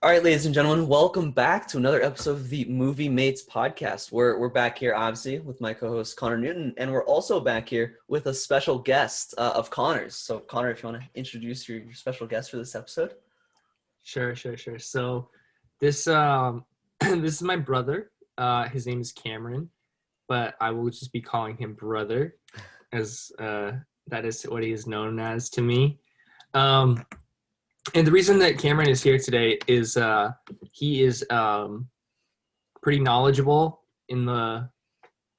All right, ladies and gentlemen, welcome back to another episode of the Movie Mates podcast. We're back here, obviously, with my co-host Connor Newton, and we're also back here with a special guest of Connor's. So, Connor, if you want to introduce your special guest for this episode. Sure. So, this this is my brother. His name is Cameron, but I will just be calling him brother, as that is what he is known as to me. And the reason that Cameron is here today is he is pretty knowledgeable in the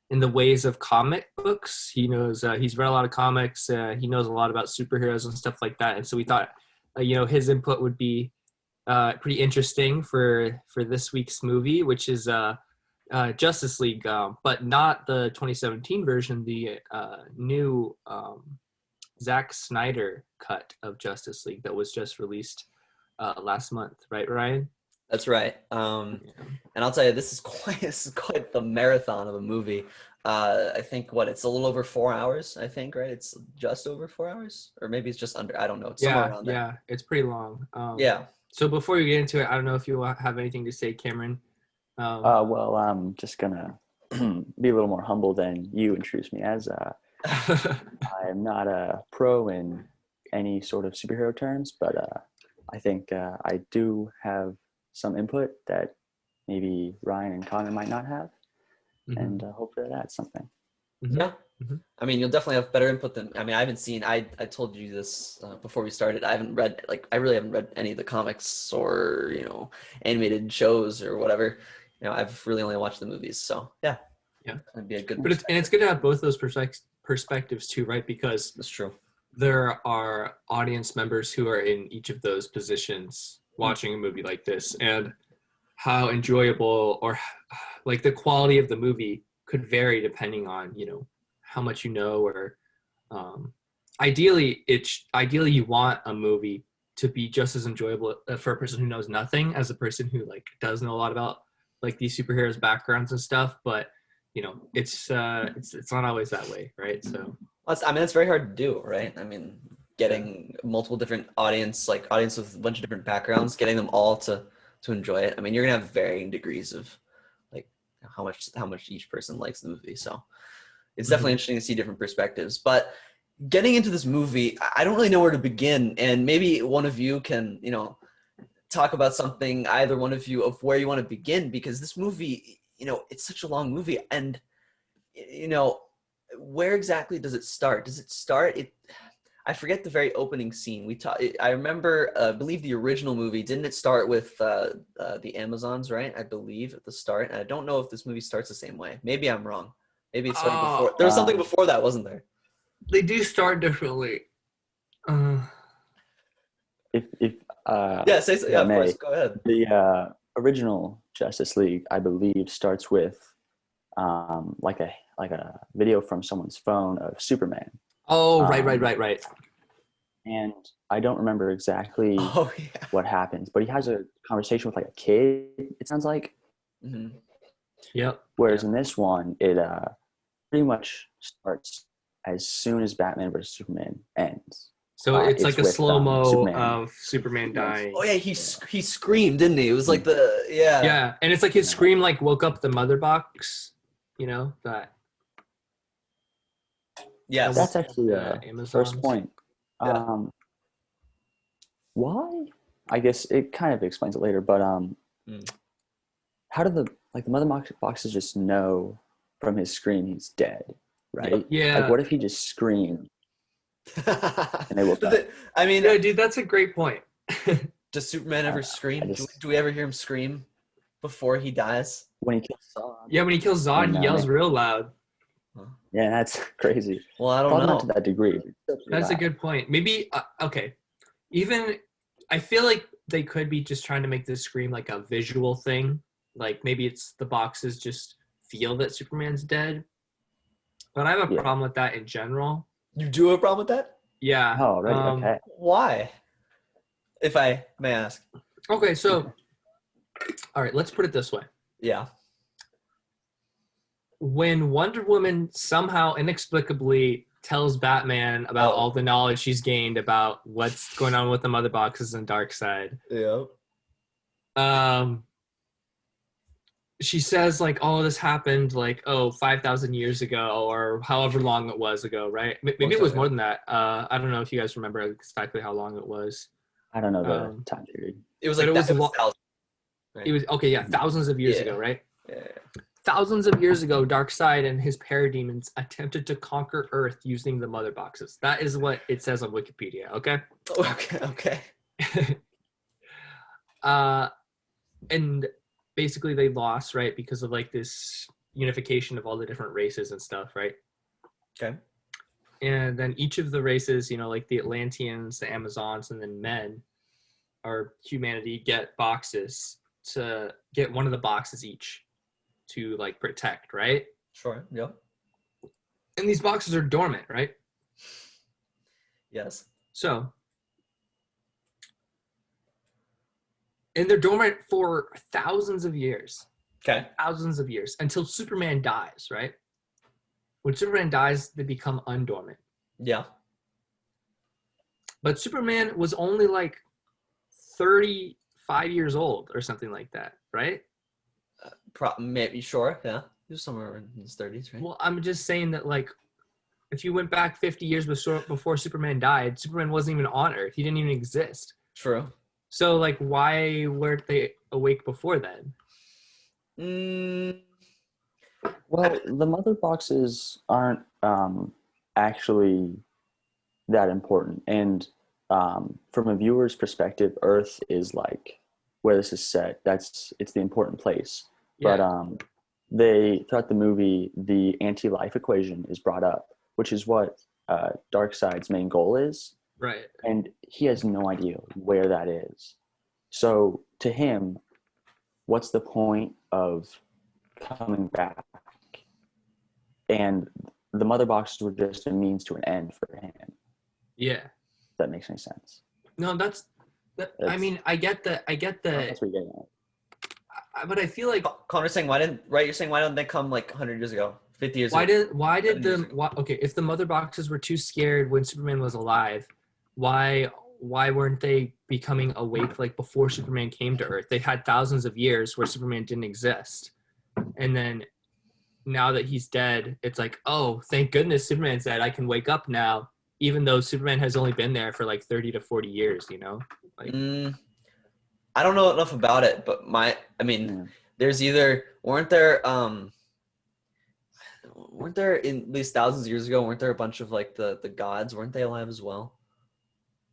ways of comic books. He knows he's read a lot of comics. He knows a lot about superheroes and stuff like that. And so we thought, his input would be pretty interesting for this week's movie, which is Justice League, but not the 2017 version, the new Zack Snyder cut of Justice League that was just released last month, right, Ryan? That's right. And I'll tell you, this is quite the marathon of a movie. I think it's a little over 4 hours. I think, right? It's just over 4 hours, or maybe it's just under. I don't know. It's somewhere around there. Yeah, it's pretty long. Yeah. So before we get into it, I don't know if you have anything to say, Cameron. Well, I'm just gonna be a little more humble than you introduced me as. I am not a pro in any sort of superhero terms, but I think I do have some input that maybe Ryan and Connor might not have, and hopefully that's something. Yeah. I mean, you'll definitely have better input than, I haven't seen, I told you this before we started. I really haven't read any of the comics or, animated shows or whatever. I've really only watched the movies. So yeah. That'd be a good it's good to have both those perspectives too, right? Because that's true. There are audience members who are in each of those positions watching a movie like this, and how enjoyable or like the quality of the movie could vary depending on, how much or ideally you want a movie to be just as enjoyable for a person who knows nothing as a person who does know a lot about these superheroes backgrounds and stuff, but it's not always that way, right? So it's very hard to do, right? Getting multiple different audience with a bunch of different backgrounds, getting them all to enjoy it. You're gonna have varying degrees of how much each person likes the movie. So it's definitely interesting to see different perspectives. But getting into this movie, I don't really know where to begin, and maybe one of you can, talk about something, either one of you, of where you want to begin, because this movie, it's such a long movie, and where exactly does it start? I forget the very opening scene. I remember, I believe the original movie, didn't it start with the Amazons, right? I believe at the start. And I don't know if this movie starts the same way. Maybe I'm wrong. Maybe it started before. There was something before that, wasn't there? They do start differently. Say so. Yeah, of course. Go ahead. The original Justice League, I believe, starts with like a video from someone's phone of Superman. Oh, right. And I don't remember exactly what happens, but he has a conversation with a kid, it sounds like. Mm-hmm. Yep. Whereas in this one, it pretty much starts as soon as Batman vs. Superman ends. So it's like a slow-mo of Superman dying. Oh yeah, he screamed, didn't he? It was like Yeah, and it's like his scream woke up the mother box, that. Yes. That's actually the first point. Yeah. Why? I guess it kind of explains it later, but how did the mother boxes just know from his scream he's dead, right? Yeah. What if he just screamed and they woke up? Dude, that's a great point. Does Superman ever scream? Do we ever hear him scream before he dies? When he kills Zod. Yeah, when he kills Zod, he yells real loud. Yeah, that's crazy. Well, I don't know. Not to that degree. That's a good point. Maybe, okay. Even, I feel like they could be just trying to make this scream like a visual thing. Maybe it's the boxes just feel that Superman's dead. But I have a problem with that in general. You do have a problem with that? Yeah. Oh, right. Okay. Why? If I may ask. Okay, so, all right, let's put it this way. Yeah. When Wonder Woman somehow inexplicably tells Batman about all the knowledge she's gained about what's going on with the mother boxes and Darkseid. Yeah. um, she says like, "Oh, this happened like 5,000 years ago, or however long it was ago, right? Maybe it was more than that. I don't know if you guys remember exactly how long it was. I don't know the Um, time period. It was but like it that. was It was thousands, it right? was okay, yeah, thousands of years Yeah. ago, right? Yeah. Thousands of years ago, Darkseid and his parademons attempted to conquer Earth using the mother boxes. That is what it says on Wikipedia. Okay. Okay. Okay. uh, and basically they lost, right, because of like this unification of all the different races and stuff, right? Okay. And then each of the races, like the Atlanteans, the Amazons, and then men or humanity get boxes to get one of the boxes each to like protect, right? Sure. Yep. And these boxes are dormant, right? Yes. So, and they're dormant for thousands of years. Okay. Thousands of years until Superman dies, right? When Superman dies, they become undormant. Yeah. But Superman was only like 35 years old or something like that, right? Maybe. Sure. Yeah. He was somewhere in his 30s, right? Well, I'm just saying that, like, if you went back 50 years before Superman died, Superman wasn't even on Earth. He didn't even exist. True. So, like, why weren't they awake before then? Mm, Well, the mother boxes aren't actually that important, and from a viewer's perspective, Earth is like where this is set. It's the important place. Yeah. But they throughout the movie, the anti-life equation is brought up, which is what Darkseid's main goal is, Right. and he has no idea where that is. So to him, what's the point of coming back? And the mother boxes were just a means to an end for him. Yeah. If that makes any sense. No, I mean, I get the, That's what you're getting at. but I feel like Connor's saying you're saying why didn't they come like 100 years ago, 50 years ago? okay, if the mother boxes were too scared when Superman was alive, why weren't they becoming awake like before Superman came to Earth? They had thousands of years where Superman didn't exist. And then now that he's dead, it's like, oh, thank goodness Superman's dead. I can wake up now, even though Superman has only been there for like 30 to 40 years, Like, I don't know enough about it, but there's either weren't there in these thousands of years ago, weren't there a bunch of like the gods, weren't they alive as well?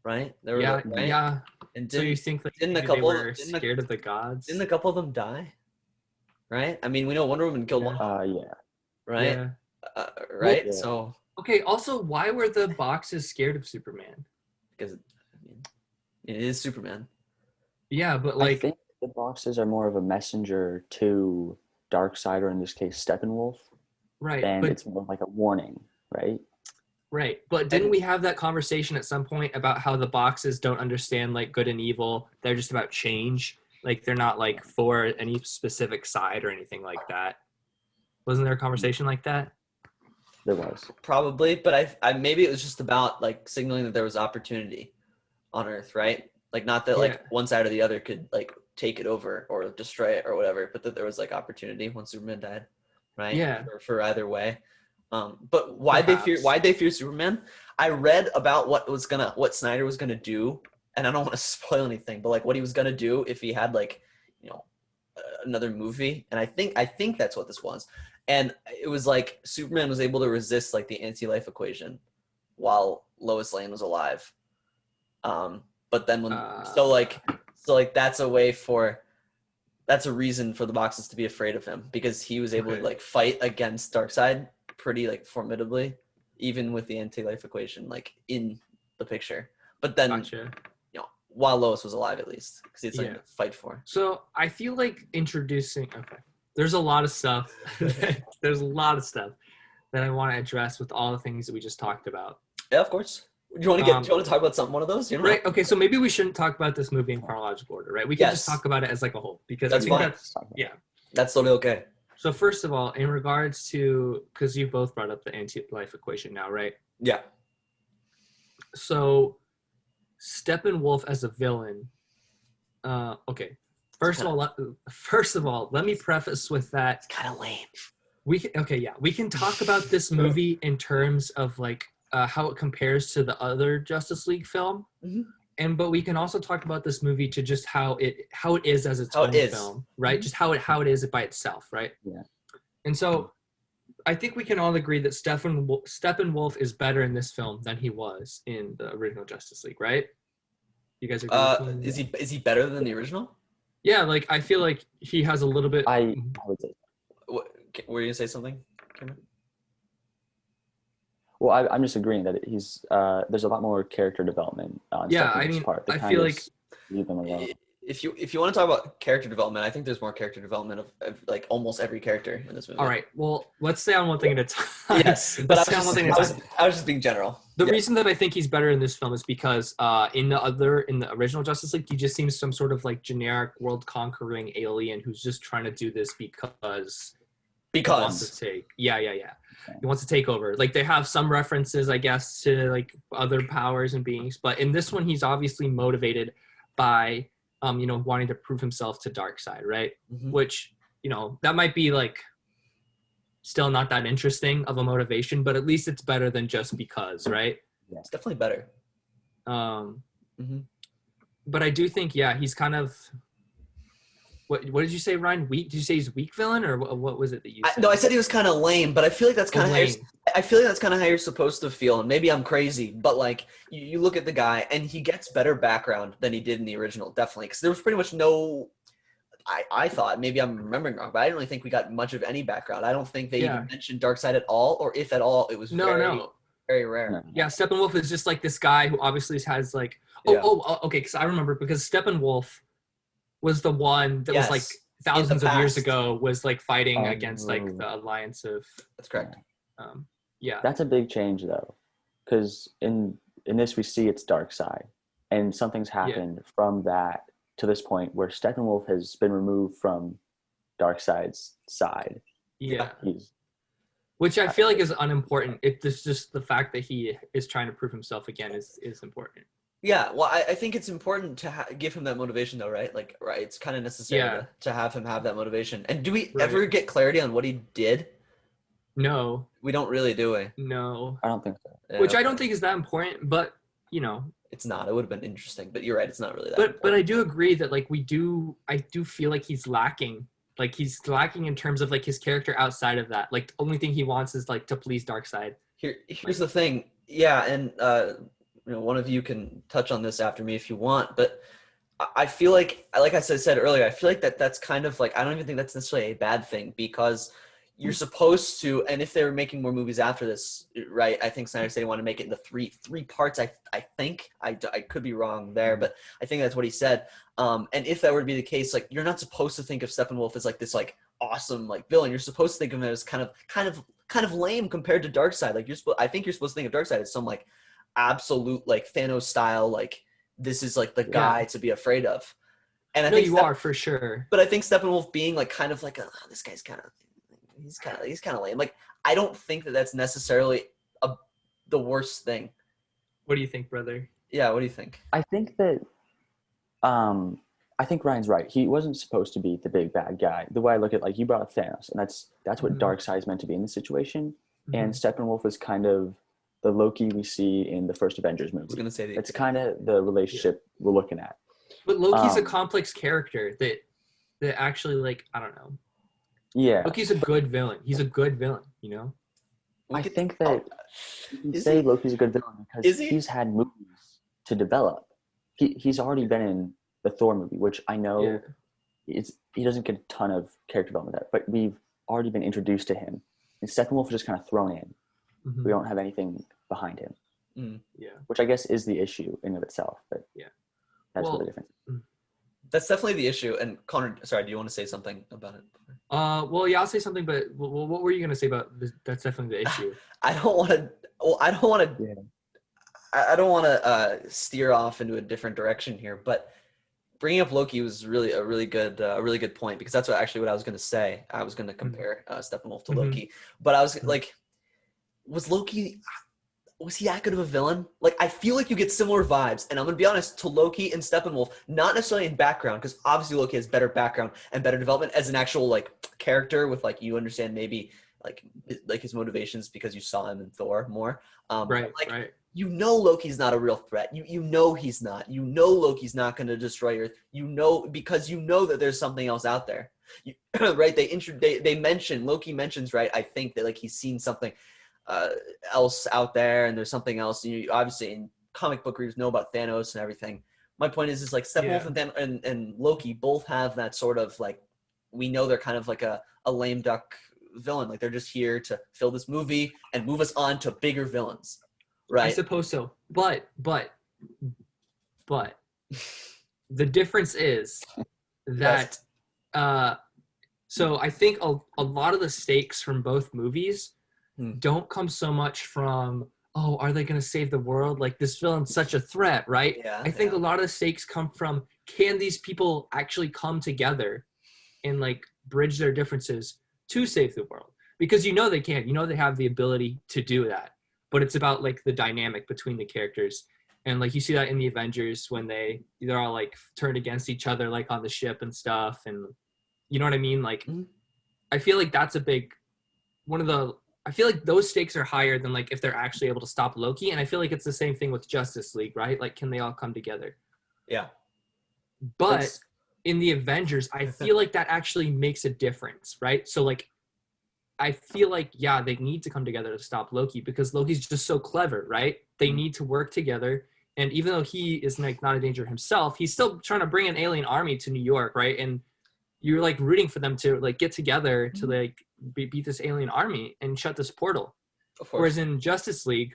Right? They were right? Yeah. And So you think like didn't a maybe couple they were scared of the gods? Didn't a couple of them die? Right? I mean, we know Wonder Woman killed one. Yeah. Right? Yeah. Right? Yeah. So okay, also, why were the boxes scared of Superman? because it is Superman. Yeah, but I like, think the boxes are more of a messenger to Darkseid, or in this case, Steppenwolf, right, and but it's more like a warning, right? right, but didn't we have that conversation at some point about how the boxes don't understand like good and evil? They're just about change. Like they're not like for any specific side or anything like that. Wasn't there a conversation like that? There was. Probably, but I maybe it was just about like signaling that there was opportunity on Earth, right? Like not that like one side or the other could like take it over or destroy it or whatever, but that there was like opportunity when Superman died, right? Yeah. For either way. But why'd they fear Superman? I read about what Snyder was gonna do, and I don't want to spoil anything, but like what he was gonna do if he had like, another movie, and I think that's what this was. And it was like Superman was able to resist like the anti-life equation while Lois Lane was alive. But then that's a reason for the boxes to be afraid of him, because he was able to like fight against Darkseid pretty like formidably, even with the anti-life equation like in the picture. But then while Lois was alive, at least, because he had something to fight for. So I feel like there's a lot of stuff. There's a lot of stuff that I want to address with all the things that we just talked about. Yeah, of course. Do you want to talk about one of those? Right. Okay. So maybe we shouldn't talk about this movie in chronological order, right? We can just talk about it as like a whole, because that's fine. That's totally okay. So first of all, in regards to, because you both brought up the anti-life equation now, right? Yeah. So Steppenwolf as a villain. Okay. First of all, let me preface with that. It's kind of lame. We can talk about this movie in terms of like how it compares to the other Justice League film, but we can also talk about this movie to just how it is as its own film, right? Just how it is by itself, right? Yeah. And so I think we can all agree that Steppenwolf is better in this film than he was in the original Justice League, right? You guys agree with me? Is he better than the original? Yeah, like I feel like he has a little bit. I would say. Were you gonna say something, Cameron? Well, I'm just agreeing that he's there's a lot more character development on Steppenwolf's part. I feel like leave him alone. If you want to talk about character development, I think there's more character development of like almost every character in this movie. All right, well, let's stay on one thing at a time. Yes, but I was just being general. The reason that I think he's better in this film is because in the original Justice League, he just seems some sort of like generic world conquering alien who's just trying to do this because he wants to take. Yeah. He wants to take over. Like they have some references, I guess, to like other powers and beings, but in this one, he's obviously motivated by wanting to prove himself to Darkseid, right? Mm-hmm. Which that might be like still not that interesting of a motivation, but at least it's better than just because, right? Yeah, it's definitely better. But I do think, he's kind of. What did you say, Ryan? Weak? Did you say he's a weak villain, or what was it that you said? No, I said he was kind of lame, but I feel like that's kind of I feel like that's kind of how you're supposed to feel, and maybe I'm crazy, but like you look at the guy and he gets better background than he did in the original, definitely, because there was pretty much no. I thought, maybe I'm remembering wrong, but I didn't really think we got much of any background. I don't think they even mentioned Darkseid at all, or if at all, it was very rare. Yeah, Steppenwolf is just like this guy who obviously has like okay, because I remember because Steppenwolf was the one that was like thousands of years ago was like fighting against like the alliance of. That's correct. That's a big change though, because in this we see it's Darkseid, and something's happened from that to this point where Steppenwolf has been removed from Darkseid's side. Yeah. Which I feel like is unimportant. It's just the fact that he is trying to prove himself again is important. Yeah, well, I think it's important to give him that motivation, though, right? Like, right, it's kind of necessary to have him have that motivation. And do we ever get clarity on what he did? No. We don't really, do we? No. I don't think so. Yeah, Which I don't think is that important, but, It's not. It would have been interesting, but you're right, it's not really that important. But I do agree that, like, I do feel like he's lacking. Like, he's lacking in terms of, like, his character outside of that. Like, the only thing he wants is, like, to please Darkseid. Here's the thing. Yeah, and... one of you can touch on this after me if you want, but I feel like I said earlier, I feel like that's kind of like, I don't even think that's necessarily a bad thing, because you're supposed to, and if they were making more movies after this, right, I think Snyder said he wanted to make it into three parts, I think. I could be wrong there, but I think that's what he said. And if that were to be the case, like, you're not supposed to think of Steppenwolf as like this like awesome like villain. You're supposed to think of him as kind of lame compared to Darkseid. Like, I think you're supposed to think of Darkseid as some like absolute like Thanos style, like this is like the guy to be afraid of. And I think you are for sure. But I think Steppenwolf being like kind of like this guy's kind of lame. Like, I don't think that's necessarily the worst thing. What do you think, brother? Yeah, what do you think? I think that I think Ryan's right. He wasn't supposed to be the big bad guy. The way I look at, like, you brought up Thanos, and that's what Darkseid is meant to be in this situation. And Steppenwolf is kind of the Loki we see in the first Avengers movie. I was going to say it's kind of the relationship we're looking at. But Loki's a complex character that actually, like, I don't know. Yeah. Loki's a good villain. He's a good villain, I think that you can say Loki's a good villain because he's had movies to develop. He's already been in the Thor movie, which I know he doesn't get a ton of character development there, but we've already been introduced to him. And Steppenwolf is just kind of thrown in. Mm-hmm. We don't have anything behind him. Which I guess is the issue in of itself, but that's what the difference is. That's definitely the issue. And Connor, sorry, do you want to say something about it? Well, yeah, I'll say something, but what were you going to say about this? That's definitely the issue. I don't want to steer off into a different direction here, but bringing up Loki was really a really good point, because that's what I was going to say. I was going to compare Steppenwolf to Loki, but I was like, was Loki? was he that good of a villain? Like, I feel like you get similar vibes, and I'm gonna be honest, to Loki and Steppenwolf, not necessarily in background, because obviously Loki has better background and better development as an actual like character with like you understand maybe like his motivations because you saw him in Thor more. Right, like right. you know Loki's not a real threat. You know he's not. You know Loki's not going to destroy Earth. You know because you know that there's something else out there. You, right? They mention Loki mentions right. I think that like he's seen something else out there, and there's something else. You obviously in comic book readers know about Thanos and everything. My point is like Steppenwolf and Loki both have that sort of like we know they're kind of like a lame duck villain. Like they're just here to fill this movie and move us on to bigger villains. Right. I suppose so. But the difference is that so I think a lot of the stakes from both movies don't come so much from, oh, are they going to save the world? Like this villain's such a threat, right? Yeah, I think a lot of the stakes come from, can these people actually come together and like bridge their differences to save the world? Because you know they can. You know they have the ability to do that. But it's about like the dynamic between the characters. And like you see that in the Avengers when they're all like turned against each other, like on the ship and stuff. And you know what I mean? Like, I feel like that's a big I feel like those stakes are higher than like if they're actually able to stop Loki. And I feel like it's the same thing with Justice League, right? Like, can they all come together? Yeah. But in the Avengers, I feel like that actually makes a difference, right? So like, I feel like, yeah, they need to come together to stop Loki because Loki's just so clever, right? They need to work together. And even though he is like not a danger himself, he's still trying to bring an alien army to New York, right? And you're like rooting for them to like get together to like beat this alien army and shut this portal. Of course. Whereas in Justice League,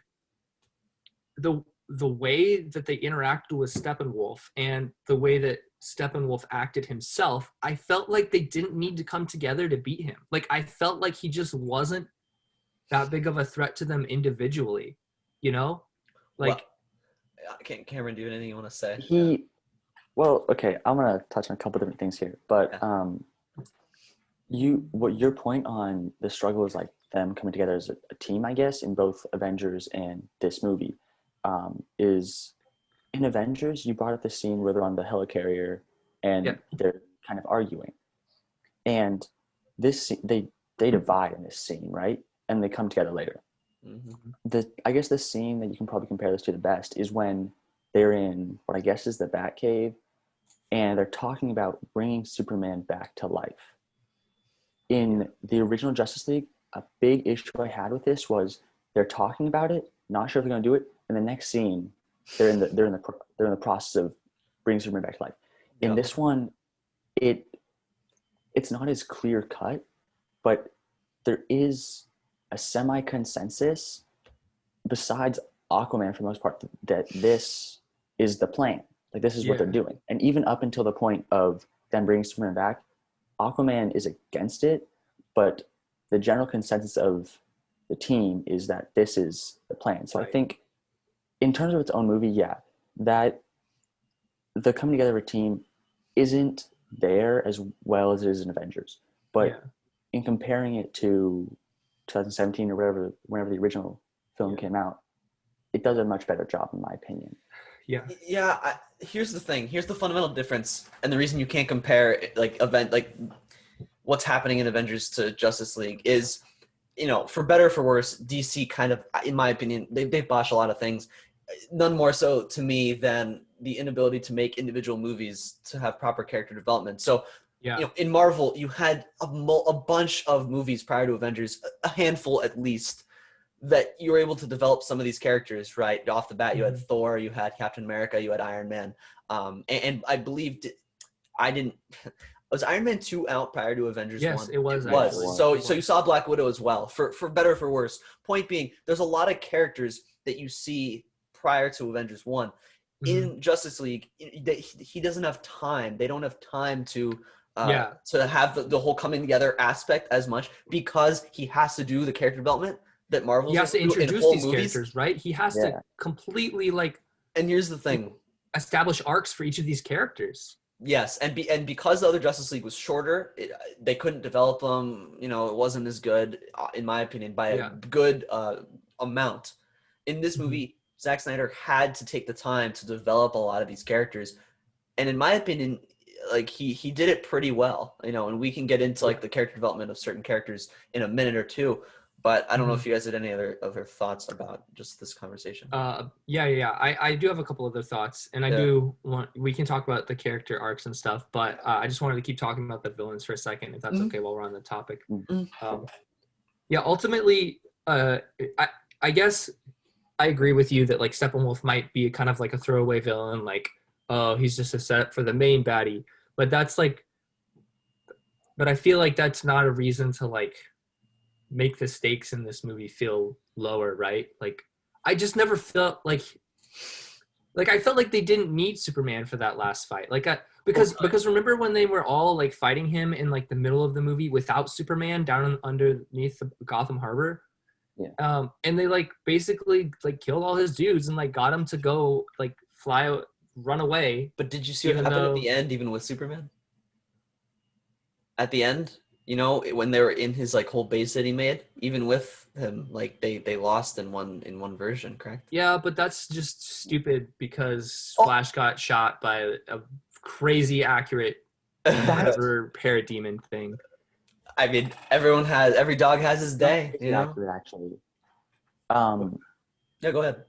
the way that they interacted with Steppenwolf and the way that Steppenwolf acted himself, I felt like they didn't need to come together to beat him. Like I felt like he just wasn't that big of a threat to them individually, you know? Like, Cameron, do you have anything you want to say? Well, okay, I'm gonna touch on a couple different things here, but your point on the struggle is like them coming together as a team, I guess, in both Avengers and this movie, is in Avengers, you brought up the scene where they're on the helicarrier and they're kind of arguing, and this they divide in this scene, right? And they come together later. I guess the scene that you can probably compare this to the best is when they're in what I guess is the Batcave, and they're talking about bringing Superman back to life. In the original Justice League, a big issue I had with this was they're talking about it, not sure if they're going to do it, and the next scene, they're in the process of bringing Superman back to life. In this one, it's not as clear cut, but there is a semi-consensus besides Aquaman for the most part that this is the plan. Like this is what they're doing. And even up until the point of them bringing Superman back, Aquaman is against it, but the general consensus of the team is that this is the plan. So I think in terms of its own movie, that the coming together of a team isn't there as well as it is in Avengers. But in comparing it to 2017 or whenever the original film came out, it does a much better job in my opinion. Here's the thing. Here's the fundamental difference, and the reason you can't compare what's happening in Avengers to Justice League is, for better or for worse, DC kind of, in my opinion, they've botched a lot of things. None more so to me than the inability to make individual movies to have proper character development. So, in Marvel, you had a bunch of movies prior to Avengers, a handful at least, that you were able to develop some of these characters right off the bat. You had Thor, you had Captain America, you had Iron Man, and I believed was Iron Man 2 out prior to Avengers 1? Yes, it was. So you saw Black Widow as well. For better or for worse. Point being, there's a lot of characters that you see prior to Avengers 1 in Justice League. He doesn't have time. They don't have time to have the whole coming together aspect as much because he has to do the character development that Marvel's he has to introduce these movies. characters, right? He has to completely And here's the thing: establish arcs for each of these characters. Yes, and because the other Justice League was shorter, they couldn't develop them. It wasn't as good, in my opinion, by a good amount. in this movie, Zack Snyder had to take the time to develop a lot of these characters, and in my opinion, like he did it pretty well, and we can get into like the character development of certain characters in a minute or two, but I don't know if you guys had any other thoughts about just this conversation. Yeah. I do have a couple other thoughts, and we can talk about the character arcs and stuff, but I just wanted to keep talking about the villains for a second, if that's okay, while we're on the topic. Yeah, ultimately, I guess I agree with you that like Steppenwolf might be kind of like a throwaway villain, like, oh, he's just a setup for the main baddie. But I feel like that's not a reason to like make the stakes in this movie feel lower, right? Like, I just never felt like I felt like they didn't need Superman for that last fight. Because remember when they were all like fighting him in like the middle of the movie without Superman down underneath the Gotham Harbor? Yeah. And they like basically like killed all his dudes and like got him to go like run away. But did you see what happened at the end, even with Superman? At the end, when they were in his like whole base that he made, even with him, like they lost in one version, correct? Yeah, but that's just stupid because Flash got shot by a crazy accurate whatever parademon thing. I mean, every dog has his day, Accurate, actually. Yeah, go ahead.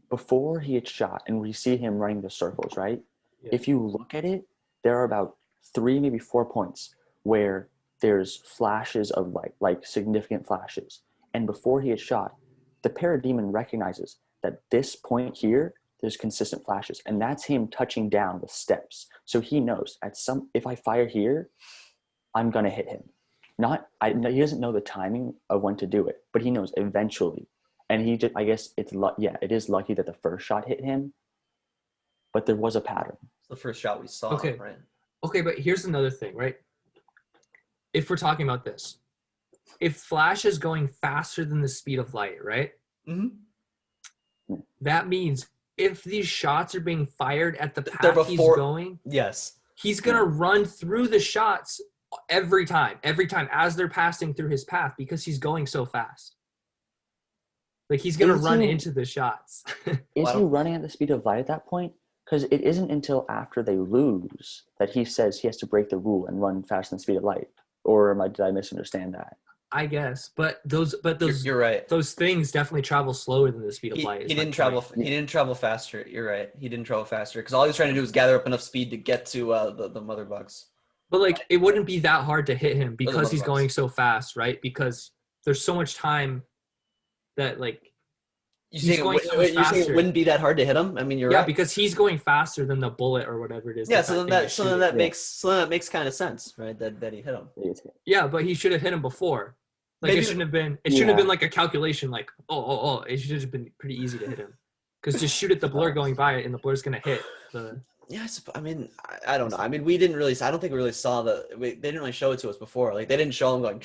Before he gets shot and we see him running the circles, right? Yeah. If you look at it, there are about 3, maybe 4 points where there's flashes of light, like significant flashes. And before he gets shot, the parademon recognizes that this point here, there's consistent flashes, and that's him touching down the steps. So he knows if I fire here, I'm gonna hit him. He doesn't know the timing of when to do it, but he knows eventually. And I guess it is lucky that the first shot hit him, but there was a pattern. It's the first shot we saw, right? Okay, but here's another thing, right? If we're talking about this, if Flash is going faster than the speed of light, right? Mm-hmm. That means if these shots are being fired at the path he's going, yes, he's gonna run through the shots every time as they're passing through his path because he's going so fast. Like he's gonna run into the shots. Is he running at the speed of light at that point? Because it isn't until after they lose that he says he has to break the rule and run faster than the speed of light. Or did I misunderstand that? I guess, but those you're right. Those things definitely travel slower than the speed of light. He didn't travel faster. You're right. He didn't travel faster because all he was trying to do was gather up enough speed to get to the mother bugs. But like, it wouldn't be that hard to hit him because he's going so fast, right? Because there's so much time that like. You're saying it wouldn't be that hard to hit him? I mean, you're right. Yeah, because he's going faster than the bullet or whatever it is. Yeah, so then that makes kind of sense, right? That he hit him. Yeah, but he should have hit him before. Like it shouldn't have been like a calculation. Like it should have been pretty easy to hit him. Because just shoot at the blur going by it, and the blur's gonna hit the. Yes, I mean, I don't know. I mean, we didn't really. I don't think we really saw they didn't really show it to us before. Like they didn't show him going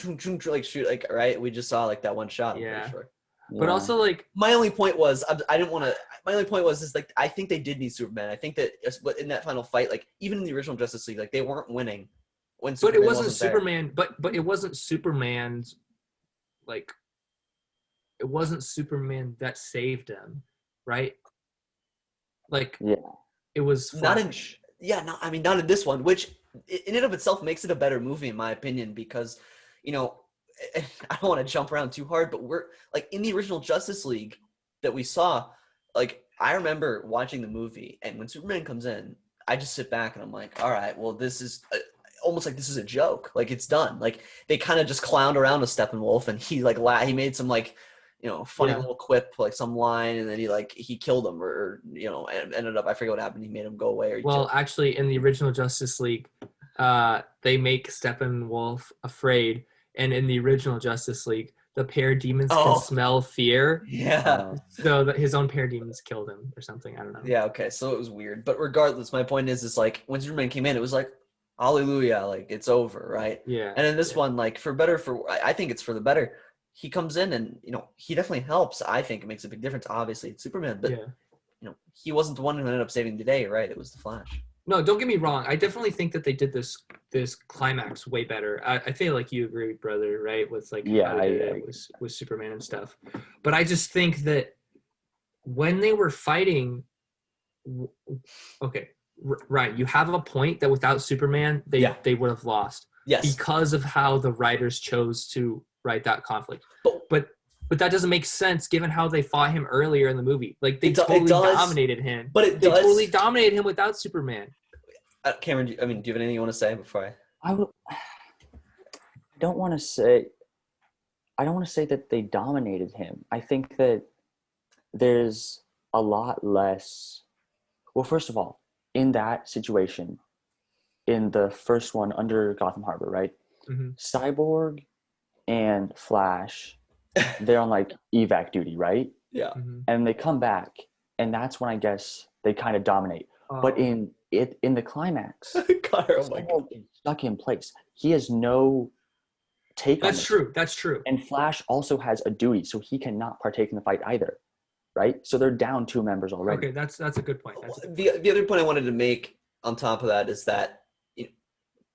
like shoot like right. We just saw like that one shot. I'm pretty sure. But also, like, my only point was, I didn't want to. My only point was, is like, I think they did need Superman. I think that in that final fight, like, even in the original Justice League, like, they weren't winning when Superman. But it wasn't Superman. But it wasn't Superman's. Like, it wasn't Superman that saved him, right? Like, it was Flash. Not in this one, which in and of itself makes it a better movie, in my opinion, because, I don't want to jump around too hard, but we're like in the original Justice League that we saw, like I remember watching the movie, and when Superman comes in, I just sit back and I'm like, all right, well, this is almost like this is a joke. Like it's done. Like they kind of just clowned around with Steppenwolf, and he like he made some like, funny little quip, like some line, and then he killed him or and ended up, I forget what happened. He made him go away. Well, actually, in the original Justice League, they make Steppenwolf afraid. And in the original Justice League, the parademons can smell fear. Yeah. So his own parademons killed him or something. I don't know. Yeah, okay. So it was weird. But regardless, my point is like when Superman came in, it was like, hallelujah, like it's over, right? Yeah. And in this one, like I think it's for the better. He comes in and, he definitely helps. I think it makes a big difference. Obviously, it's Superman. But, he wasn't the one who ended up saving the day, right? It was the Flash. No, don't get me wrong. I definitely think that they did this climax way better. I feel like you agree, brother, right? With like with Superman and stuff. But I just think that when they were fighting, okay, Ryan, you have a point that without Superman, they would have lost. Yes. Because of how the writers chose to write that conflict. But that doesn't make sense given how they fought him earlier in the movie. Like they totally dominated him. But they totally dominated him without Superman. Cameron, do you have anything you want to say before I don't want to say that they dominated him. I think that there's a lot less. Well, first of all, in that situation, in the first one under Gotham Harbor, right? Mm-hmm. Cyborg and Flash, they're on like evac duty, right? Yeah. Mm-hmm. And they come back, and that's when I guess they kind of dominate. But in the climax, Cyborg is stuck in place. He has no take on it. That's true. And Flash also has a duty, so he cannot partake in the fight either, right? So they're down 2 members already. Okay, that's a good point. The other point I wanted to make on top of that is that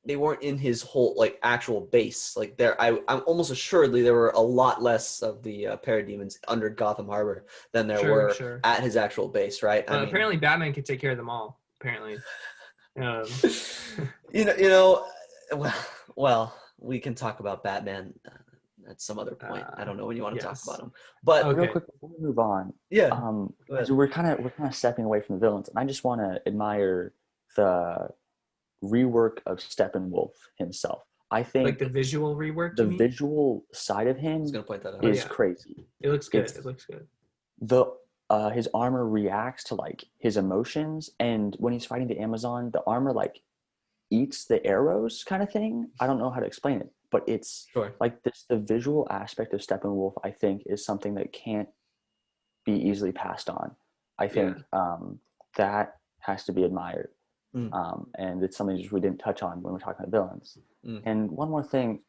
they weren't in his whole like actual base. Like I'm almost assuredly there were a lot less of the parademons under Gotham Harbor than there were at his actual base, right? Apparently, Batman can take care of them all. Apparently, well, we can talk about Batman at some other point. I don't know when you want to talk about him, but real quick before we move on, we're kind of stepping away from the villains, and I just want to admire the rework of Steppenwolf himself. I think like the visual rework. The visual side of him is crazy. It looks good. It looks good. His armor reacts to like his emotions, and when he's fighting the Amazon, the armor like eats the arrows, kind of thing. I don't know how to explain it, but it's like this. The visual aspect of Steppenwolf, I think, is something that can't be easily passed on. I think that has to be admired. And it's something just we didn't touch on when we're talking about villains. And one more thing,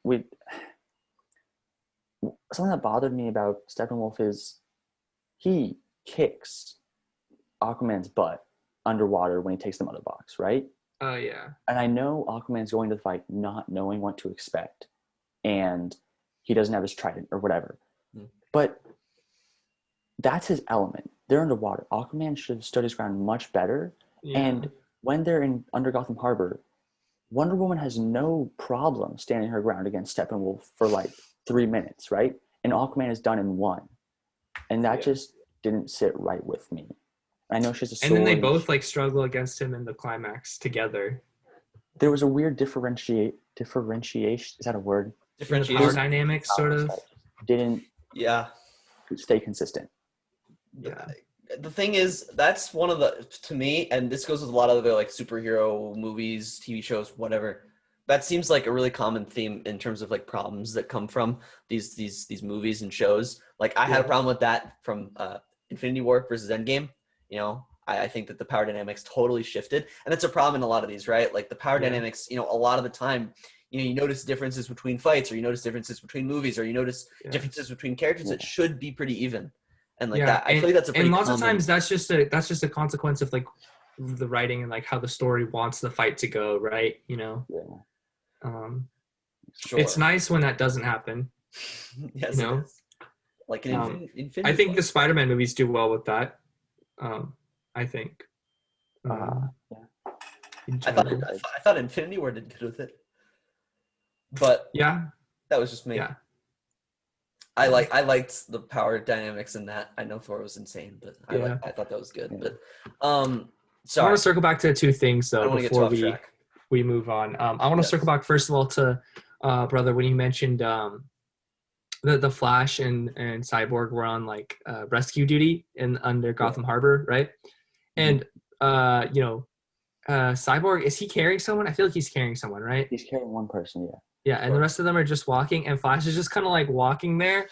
something that bothered me about Steppenwolf is he kicks Aquaman's butt underwater when he takes the mother box, right? Oh yeah. And I know Aquaman's going to the fight not knowing what to expect, and he doesn't have his trident or whatever. But that's his element. They're underwater. Aquaman should have stood his ground much better. And when they're under Gotham Harbor, Wonder Woman has no problem standing her ground against Steppenwolf for like 3 minutes, right? And Aquaman is done in 1. And that just didn't sit right with me. I know she has a sword. And then they both like struggle against him in the climax together. There was a weird differentiation. Is that a word? Differentiation. Power dynamics, sort of. Didn't stay consistent. Yeah. The thing is, that's one of the, to me, and this goes with a lot of other like superhero movies, TV shows, whatever. That seems like a really common theme in terms of like problems that come from these movies and shows. Like I had a problem with that from Infinity War versus Endgame. You know, I think that the power dynamics totally shifted, and that's a problem in a lot of these, right? Like the power dynamics, you know, a lot of the time, you notice differences between fights, or you notice differences between movies, or you notice differences between characters that should be pretty even. And like that, I feel like that's a pretty lots of times that's just a consequence of like the writing and like how the story wants the fight to go, right? You know, it's nice when that doesn't happen. Yes, you know? Like in Infinity. I think the Spider-Man movies do well with that. I think. I thought Infinity War did good with it, but that was just me. Yeah. I liked the power dynamics in that. I know Thor was insane, but I thought that was good. But sorry. I want to circle back to 2 things though before we move on. I want to circle back first of all to brother when you mentioned the Flash and Cyborg were on like rescue duty under Gotham Harbor, right? And Cyborg, is he carrying someone? I feel like he's carrying someone, right? He's carrying one person, Yeah, and the rest of them are just walking, and Flash is just kind of like walking there.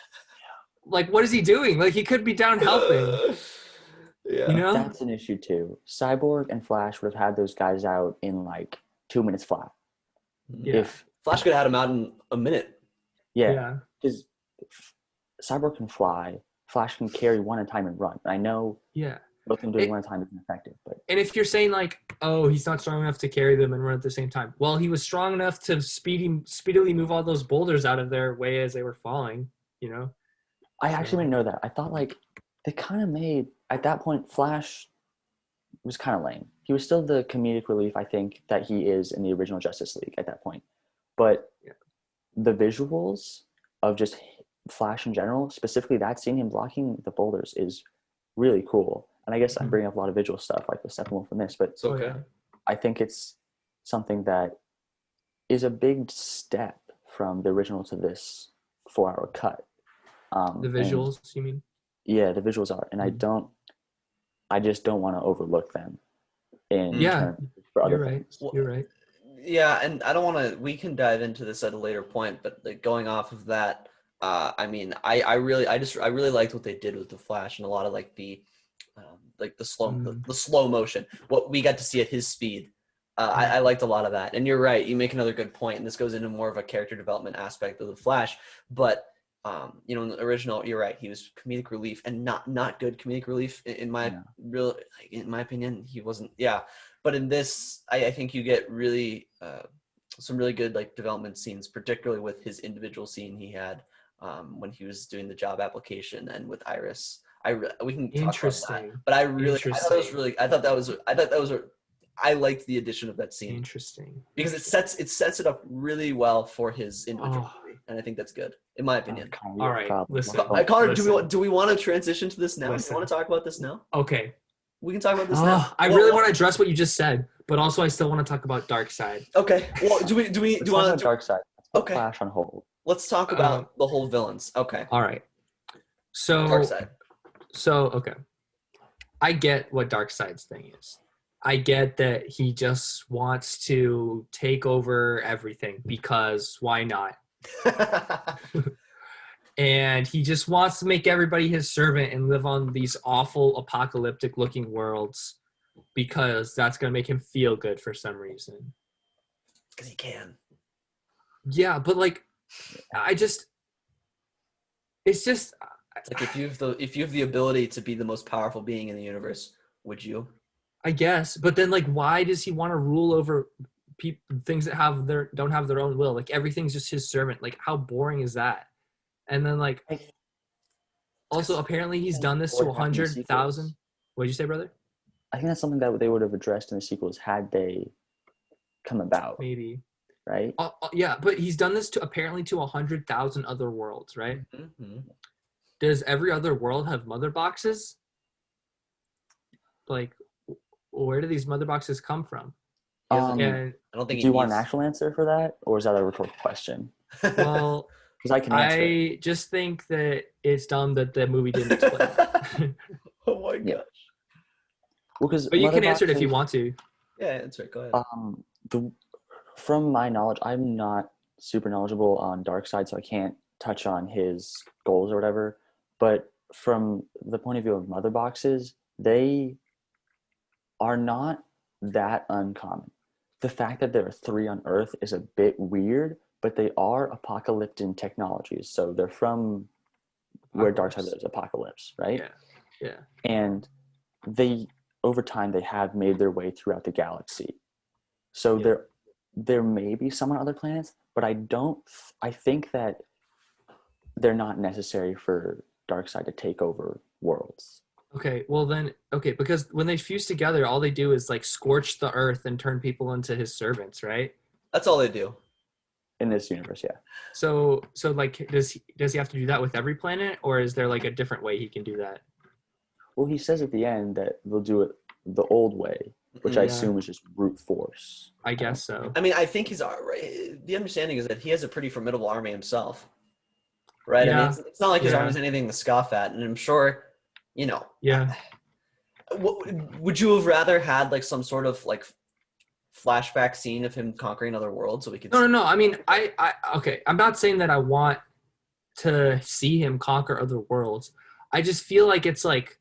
Like, what is he doing? Like, he could be down helping. You know? That's an issue too. Cyborg and Flash would have had those guys out in like 2 minutes flat. Yeah. If Flash could have had him out in a minute. Yeah. Because Cyborg can fly. Flash can carry one at a time and run. I know. Yeah. Both of them doing one at a time isn't effective, but. And if you're saying like, oh, he's not strong enough to carry them and run at the same time, well, he was strong enough to speedily move all those boulders out of their way as they were falling. You know. I actually didn't know that. I thought like they kind of made at that point, Flash was kind of lame. He was still the comedic relief I think that he is in the original Justice League at that point. But the visuals of just Flash in general, specifically that scene, him blocking the boulders, is really cool. And I guess I'm bringing up a lot of visual stuff like the Steppenwolf from this, but It's okay. I think it's something that is a big step from the original to this 4-hour cut. The visuals, you mean? Yeah, the visuals are, and I just don't want to overlook them in terms for other things. You're right. Yeah, and I don't want to. We can dive into this at a later point, but like going off of that, I mean, I really liked what they did with the Flash and a lot of like the slow motion. What we got to see at his speed, I liked a lot of that. And you're right. You make another good point, and this goes into more of a character development aspect of the Flash. But in the original, you're right. He was comedic relief and not good comedic relief in my opinion. He wasn't. Yeah. But in this, I think you get really some really good like development scenes, particularly with his individual scene he had when he was doing the job application and with Iris. We can talk about that. But I liked the addition of that scene. Interesting. Because it sets it up really well for his individual movie, and I think that's good, in my opinion. All right, listen. Connor, do we want to transition to this now? Do you want to talk about this now? Okay. We can talk about this now. I really want to address what you just said, but also I still want to talk about Darkseid. Okay. Well, do we want to Darkseid? Okay. Flash on hold. Let's talk about the whole villains. Okay. All right. So Darkseid. So okay, I get what Darkseid's thing is. I get that he just wants to take over everything because why not? And he just wants to make everybody his servant and live on these awful apocalyptic looking worlds because that's going to make him feel good for some reason. Because he can. Yeah, but like, it's like if you have the ability to be the most powerful being in the universe, would you? I guess, but then like, why does he want to rule over things that don't have their own will? Like everything's just his servant. Like how boring is that? And then like, also apparently he's done this to 100,000. What'd you say, brother? I think that's something that they would have addressed in the sequels had they come about. Maybe. Right? Yeah, but he's done this apparently to 100,000 other worlds, right? Mm-hmm. Does every other world have mother boxes? Like, where do these mother boxes come from? I don't think. Do you want an actual answer for that, or is that a rhetorical question? Well, because I can answer. I just think that it's dumb that the movie didn't explain. Oh my gosh. Well, but you can answer it if you want to. Yeah, answer it. Go ahead. From my knowledge, I'm not super knowledgeable on Darkseid, so I can't touch on his goals or whatever. But from the point of view of mother boxes, they are not that uncommon. The fact that there are 3 on Earth is a bit weird, but they are apocalyptic technologies. So they're from where Darkseid lives, Apocalypse, right? Yeah. And over time, they have made their way throughout the galaxy. So there may be some on other planets, but I think that they're not necessary for Darkseid to take over worlds. Okay, because when they fuse together, all they do is like scorch the earth and turn people into his servants, right? That's all they do. In this universe, yeah. So like, does he have to do that with every planet, or is there like a different way he can do that? Well, he says at the end that they'll do it the old way, which I assume is just brute force. I guess so. I mean, I think the understanding is that he has a pretty formidable army himself, right? Yeah. I mean, it's not like his army is anything to scoff at, and I'm sure, Yeah. Would you have rather had like some sort of like flashback scene of him conquering other worlds so we could? No. I mean, okay. I'm not saying that I want to see him conquer other worlds. I just feel like it's like,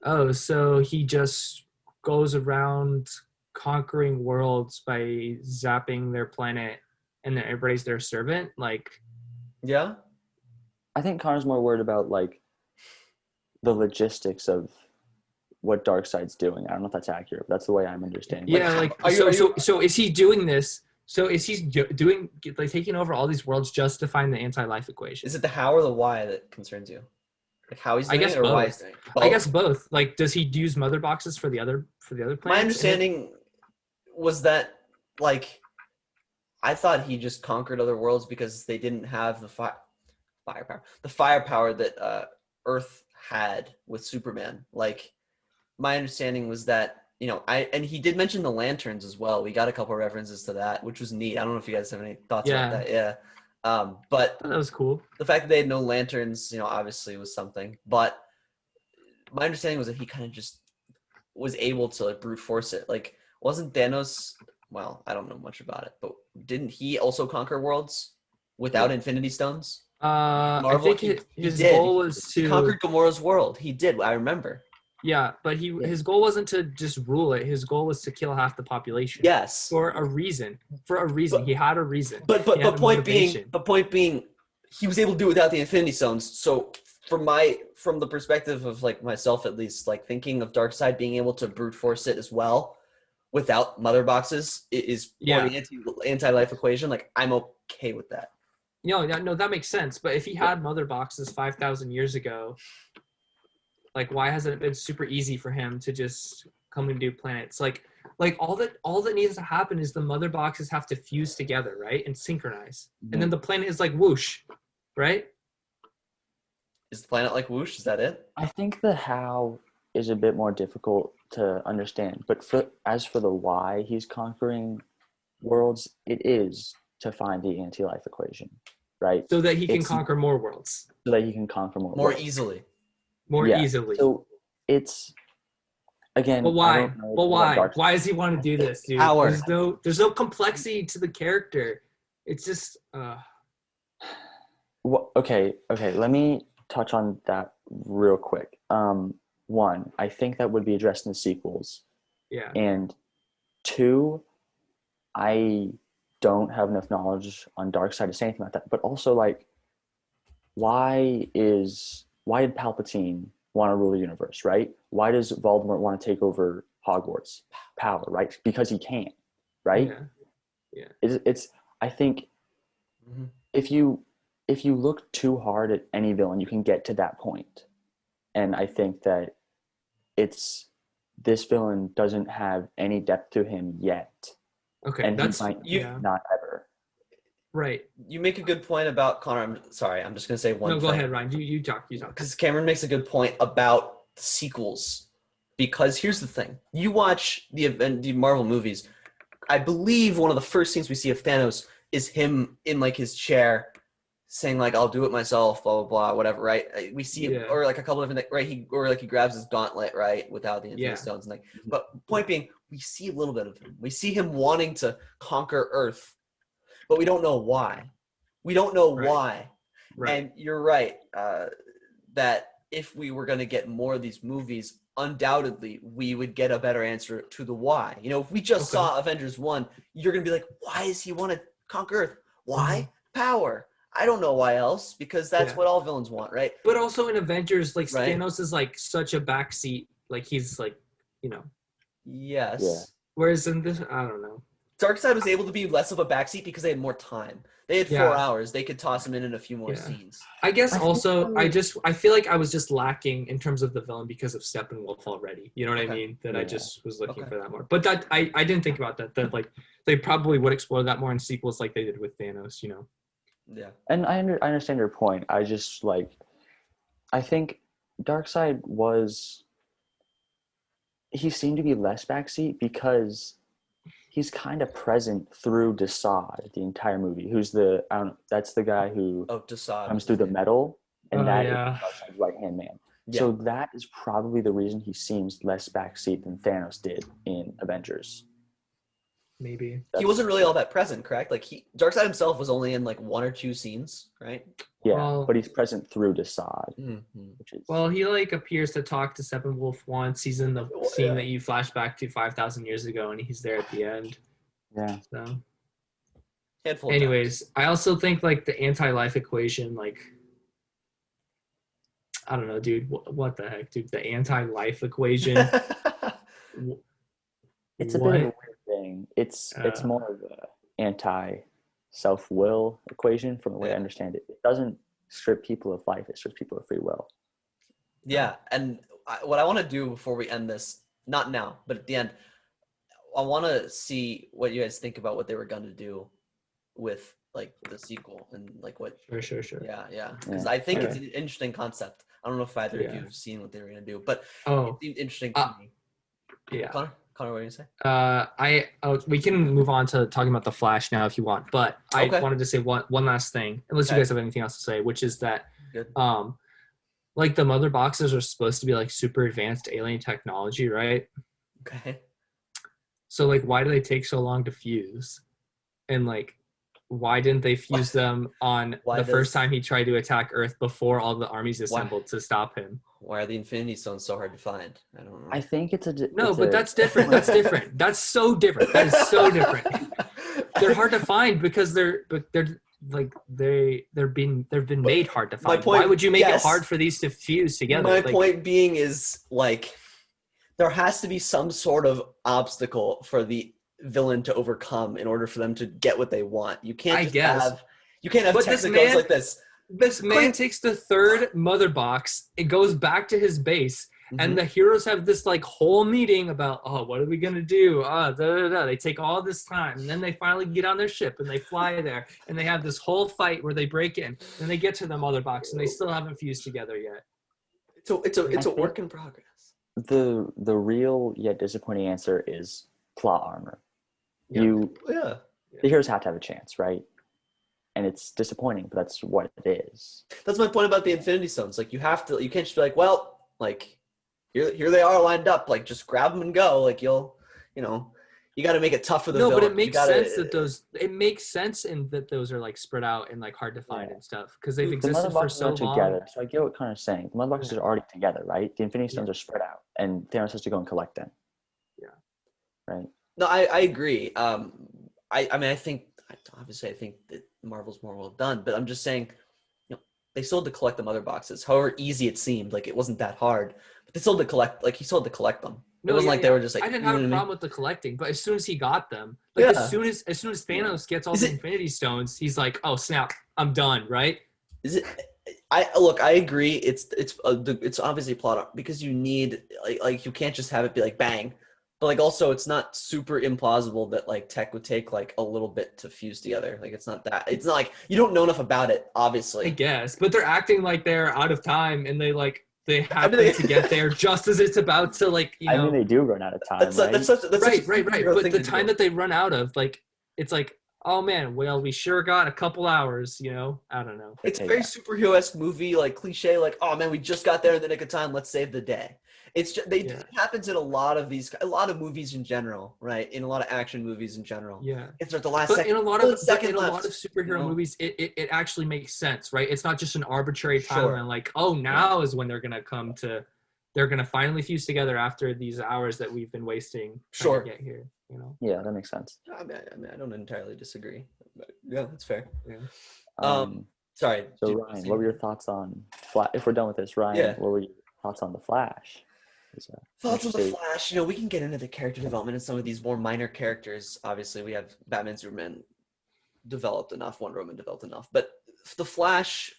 oh, so he just goes around conquering worlds by zapping their planet and then everybody's their servant. Like, yeah. I think Connor's more worried about like the logistics of what Darkseid's doing. I don't know if that's accurate, but that's the way I'm understanding. Yeah, so is he doing this? So is he doing like taking over all these worlds just to find the anti-life equation? Is it the how or the why that concerns you? Like how he's I doing guess it, or why he's both. doing it? I guess both. Like, does he use mother boxes for the other planets? My understanding was that, like, I thought he just conquered other worlds because they didn't have the firepower that Earth had with Superman. Like, my understanding was that, and he did mention the lanterns as well. We got a couple of references to that, which was neat. I don't know if you guys have any thoughts about that. Yeah. But that was cool. the fact that they had no lanterns, obviously was something. But my understanding was that he kind of just was able to brute force it. Like, wasn't Thanos? Well, I don't know much about it, but didn't he also conquer worlds without Infinity Stones? I think his did. goal was to He conquered Gamora's world. He did. I remember. Yeah, but his goal wasn't to just rule it. His goal was to kill half the population. Yes. For a reason. He had a reason. But point being, he was able to do it without the Infinity Stones. So from the perspective of like myself at least, like thinking of Darkseid being able to brute force it as well without mother boxes is more the anti-life equation. Like, I'm okay with that. No, that makes sense. But if he had mother boxes 5,000 years ago, like, why hasn't it been super easy for him to just come and do planets? Like all that needs to happen is the mother boxes have to fuse together, right, and synchronize, and then the planet is like whoosh, right? Is the planet like whoosh? Is that it? I think the how is a bit more difficult to understand, but as for the why he's conquering worlds, it is to find the anti-life equation, right? So that he can conquer more worlds. So that he can conquer more worlds. Easily. More easily. So it's, again. But why? Why does he want to do this, dude? Power. There's no complexity to the character. It's just. Okay. Let me touch on that real quick. One, I think that would be addressed in the sequels. Yeah. And two, I don't have enough knowledge on Darkseid to say anything about that. But also, like, why did Palpatine want to rule the universe, right? Why does Voldemort want to take over Hogwarts? Power, right? Because he can, right? Yeah. It's I think if you look too hard at any villain, you can get to that point. And I think that this villain doesn't have any depth to him yet. Okay, and that's not ever. Right. You make a good point about Connor. I'm sorry. I'm just going to say one thing. No, go ahead, Ryan. You talk. Because Cameron makes a good point about sequels. Because here's the thing. You watch the Marvel movies. I believe one of the first scenes we see of Thanos is him in, like, his chair saying, like, I'll do it myself, blah, blah, blah, whatever, right? We see it, or, like, a couple of different, right? He grabs his gauntlet, right, without the Infinity Stones. And, like, but point being, we see a little bit of him. We see him wanting to conquer Earth. But we don't know why. We don't know why. Right. And you're right that if we were going to get more of these movies, undoubtedly we would get a better answer to the why. If we just saw Avengers 1, you're going to be like, why does he want to conquer Earth? Why? Power. I don't know why else, because that's what all villains want, right? But also in Avengers, like, Thanos is, like, such a backseat. Like, he's, like, Yes. Yeah. Whereas in this, I don't know. Darkseid was able to be less of a backseat because they had more time. They had 4 hours. They could toss him in a few more scenes. I guess also, I feel like I was just lacking in terms of the villain because of Steppenwolf already. You know what I mean? That I just was looking for that more. But that I didn't think about that. That, like, they probably would explore that more in sequels like they did with Thanos, Yeah. And I understand your point. I just, like, I think Darkseid he seemed to be less backseat because he's kind of present through Desaad the entire movie. That's the guy who comes through the metal, and is Darkseid's right-hand man. Yeah. So that is probably the reason he seems less backseat than Thanos did in Avengers. Maybe. He wasn't really all that present, correct? Like, Darkseid himself was only in, like, 1 or 2 scenes, right? Yeah, but he's present through Desaad. Well, he, like, appears to talk to Steppenwolf once. He's in the scene that you flash back to 5,000 years ago, and he's there at the end. Yeah. So. Handful Anyways, I also think, like, the anti-life equation, like, I don't know, dude. What the heck, dude? The anti-life equation. It's a bit of a weird thing. It's more of an anti-self-will equation from the way I understand it. It doesn't strip people of life. It strips people of free will. Yeah, and what I want to do before we end this, not now, but at the end, I want to see what you guys think about what they were going to do with like the sequel and like what. Sure. Yeah, because Yeah. I think it's Okay. an interesting concept. I don't know if either of you Yeah. have seen what they were going to do, but it Oh, seemed interesting uh, to me. yeah. Connor, what are you gonna say? We can move on to talking about the Flash now if you want, but I Okay. wanted to say one last thing, unless you Okay. guys have anything else to say, which is that Good. like the mother boxes are supposed to be like super advanced alien technology, right? Okay. So like, why do they take so long to fuse? And like, why didn't they fuse them on Why the first does time he tried to attack Earth before all the armies why assembled to stop him? why are the Infinity Stones so hard to find? I don't know. I think it's a No, it's but a that's different. That's different. That's so different. That is so different. They're hard to find because they've been made hard to My find. point, Why would you make it yes. hard for these to fuse together? My Like, point being is like there has to be some sort of obstacle for the villain to overcome in order for them to get what they want. You can't I just guess. have But this technicals man- like this. This man takes the third mother box, it goes back to his base, and the heroes have this like whole meeting about, oh, what are we gonna do? They take all this time, and then they finally get on their ship and they fly there, and they have this whole fight where they break in, and they get to the mother box, and they still haven't fused together yet. It's a work in progress. The real yet disappointing answer is plot armor. Yeah. The heroes have to have a chance, right? And it's disappointing, but that's what it is. That's my point about the Infinity Stones. Like you can't just be like, well, like here they are lined up. Like just grab them and go. Like you got to make it tough for the No, villain. but it makes sense that those are like spread out and like hard to find and stuff because they've The existed mother for boxes so are long. together, so I get what Connor's saying. The mother boxes are already together, right? The Infinity Stones are spread out, and Thanos has to go and collect them. Yeah. Right. No, I agree. I think that Marvel's more well done, but I'm just saying, they still had to collect the mother boxes. However easy it seemed, like it wasn't that hard, but they still had to collect. Like he still had to collect them. It wasn't like they were just like. I didn't you know have a what I mean? problem with the collecting, but as soon as he got them, like Yeah. as soon as Thanos gets all the Infinity Stones, he's like, oh snap, I'm done, right? Is it? I agree. It's obviously plot because you need like you can't just have it be like bang, but like also it's not super implausible that like tech would take like a little bit to fuse together. Like it's not like you don't know enough about it, obviously. I guess, but they're acting like they're out of time and they happen to get there just as it's about to like I mean, they do run out of time, right? Right. But the time that they run out of, like, it's like, oh man, well, we sure got a couple hours, I don't know. It's a very superhero-esque movie, like cliche, like, oh man, we just got there in the nick of time, let's save the day. It's just it happens in a lot of movies in general, right? In a lot of action movies in general. Yeah. It's like the last but second. in a lot of left, superhero movies, it actually makes sense, right? It's not just an arbitrary timeline, like, oh, now is when they're gonna finally fuse together after these hours that we've been wasting trying to get here. Yeah, that makes sense. I mean, I don't entirely disagree. But yeah, that's fair. Yeah. Sorry. So Ryan, what were your thoughts on Flash? If we're done with this, Ryan, what were your thoughts on the Flash? Thoughts on the Flash? We can get into the character development and some of these more minor characters. Obviously, we have Batman, Superman developed enough, Wonder Woman developed enough, but the Flash,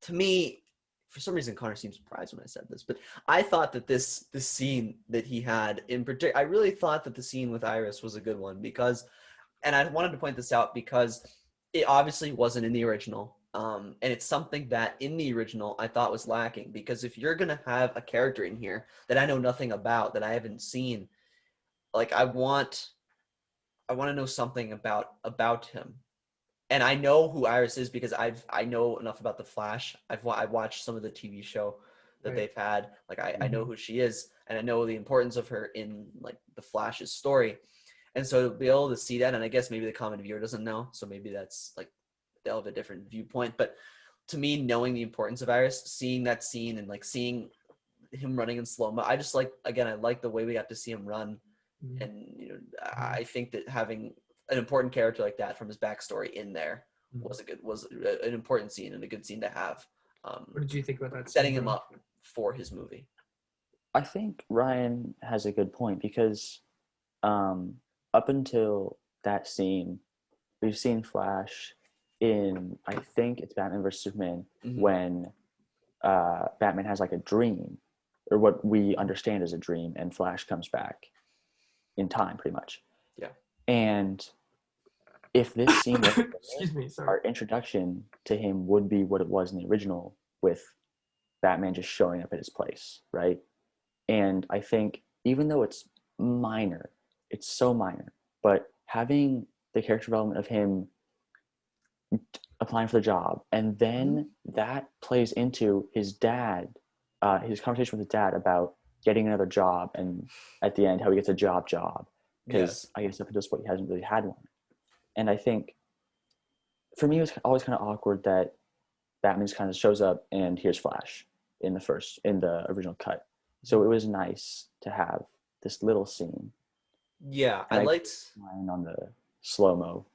to me, for some reason, Connor seemed surprised when I said this, but I thought that this scene that he had in particular, I really thought that the scene with Iris was a good one because, and I wanted to point this out because it obviously wasn't in the original, and it's something that in the original I thought was lacking because if you're gonna have a character in here that I know nothing about, that I haven't seen, like I want to know something about him. And I know who Iris is because I know enough about the Flash. I've watched some of the TV show that they've had. Like I know who she is, and I know the importance of her in like the Flash's story. And so to be able to see that, and I guess maybe the common viewer doesn't know, so maybe that's like they'll have a different viewpoint. But to me, knowing the importance of Iris, seeing that scene and like seeing him running in slow mo, I just like I like the way we got to see him run, and I think that having an important character like that from his backstory in there was an important scene and a good scene to have. What did you think about that? Setting him up for his movie. I think Ryan has a good point because up until that scene, we've seen Flash in, I think it's Batman vs. Superman, when Batman has like a dream, or what we understand as a dream, and Flash comes back in time, pretty much. Yeah. And if this scene was Excuse me, sorry. our introduction to him would be what it was in the original, with Batman just showing up at his place, right? And I think even though it's minor, it's so minor, but having the character development of him applying for the job, and then that plays into his dad, his conversation with his dad about getting another job, and at the end how he gets a job because I guess up until this point he hasn't really had one. And I think for me it was always kind of awkward that Batman just kind of shows up and here's Flash in the original cut. So it was nice to have this little scene. Yeah, And I liked mine on the slow-mo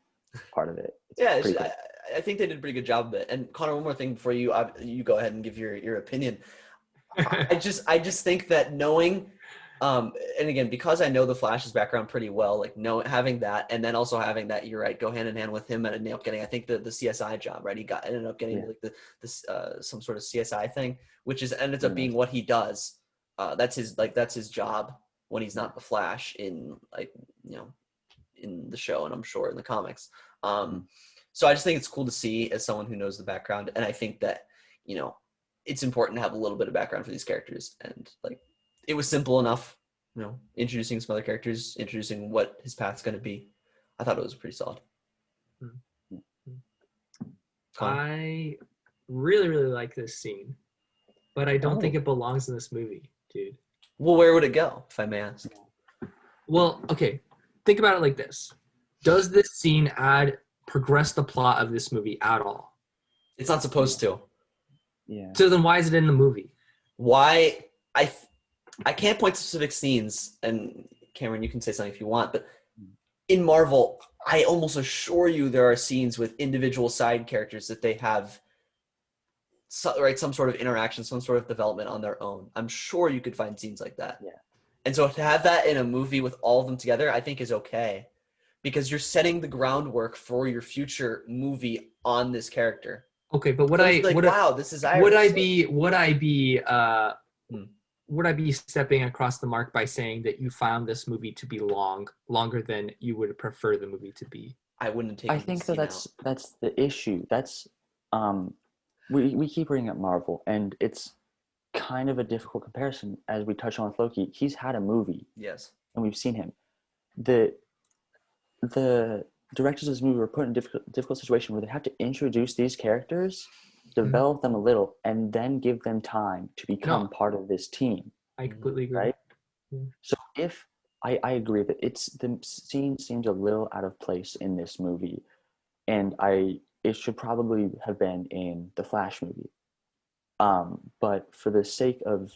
part of it. Yeah, pretty cool. I think they did a pretty good job of it. And Connor, one more thing before you go ahead and give your opinion. I just think that knowing, and again, because I know the Flash's background pretty well, like having that, and then also having that, you're right, go hand in hand with him and ended up getting, I think the CSI job, right? Ended up getting like this some sort of CSI thing, which ended up being what he does. That's his job when he's not the Flash in in the show, and I'm sure in the comics. So I just think it's cool to see as someone who knows the background, and I think that it's important to have a little bit of background for these characters, and like it was simple enough, introducing some other characters, introducing what his path's going to be. I thought it was pretty solid. I really, really like this scene, but I don't think it belongs in this movie, dude. Well, where would it go, if I may ask? Well, okay, think about it like this. Does this scene progress the plot of this movie at all? It's not supposed to. Yeah. So then why is it in the movie? Why? I can't point to specific scenes, and Cameron, you can say something if you want, but in Marvel, I almost assure you there are scenes with individual side characters that they have some sort of interaction, some sort of development on their own. I'm sure you could find scenes like that. Yeah. And so to have that in a movie with all of them together, I think is okay, because you're setting the groundwork for your future movie on this character. Okay, but would I be stepping across the mark by saying that you found this movie to be longer than you would prefer the movie to be? I wouldn't take. I think that's the issue. That's we keep bringing up Marvel, and it's kind of a difficult comparison as we touch on with Loki. He's had a movie, yes, and we've seen him. The directors of this movie were put in a difficult situation where they have to introduce these characters, develop them a little, and then give them time to become part of this team. I completely agree. Right? Yeah. So if I agree that the scene seems a little out of place in this movie, and it should probably have been in the Flash movie. But for the sake of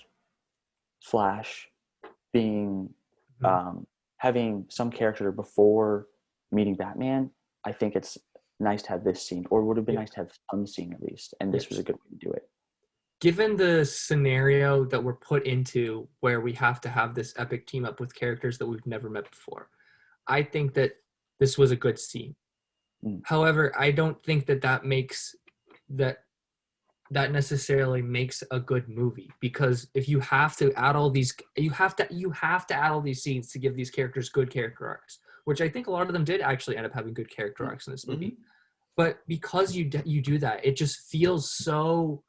Flash being having some character before meeting Batman, I think it's nice to have this scene, or would have been nice to have some scene at least, and this was a good way to do it. Given the scenario that we're put into where we have to have this epic team up with characters that we've never met before, I think that this was a good scene. However, I don't think that makes that necessarily makes a good movie, because if you have to add all these add all these scenes to give these characters good character arcs, which I think a lot of them did actually end up having good character arcs in this movie. But because you do that, it just feels so,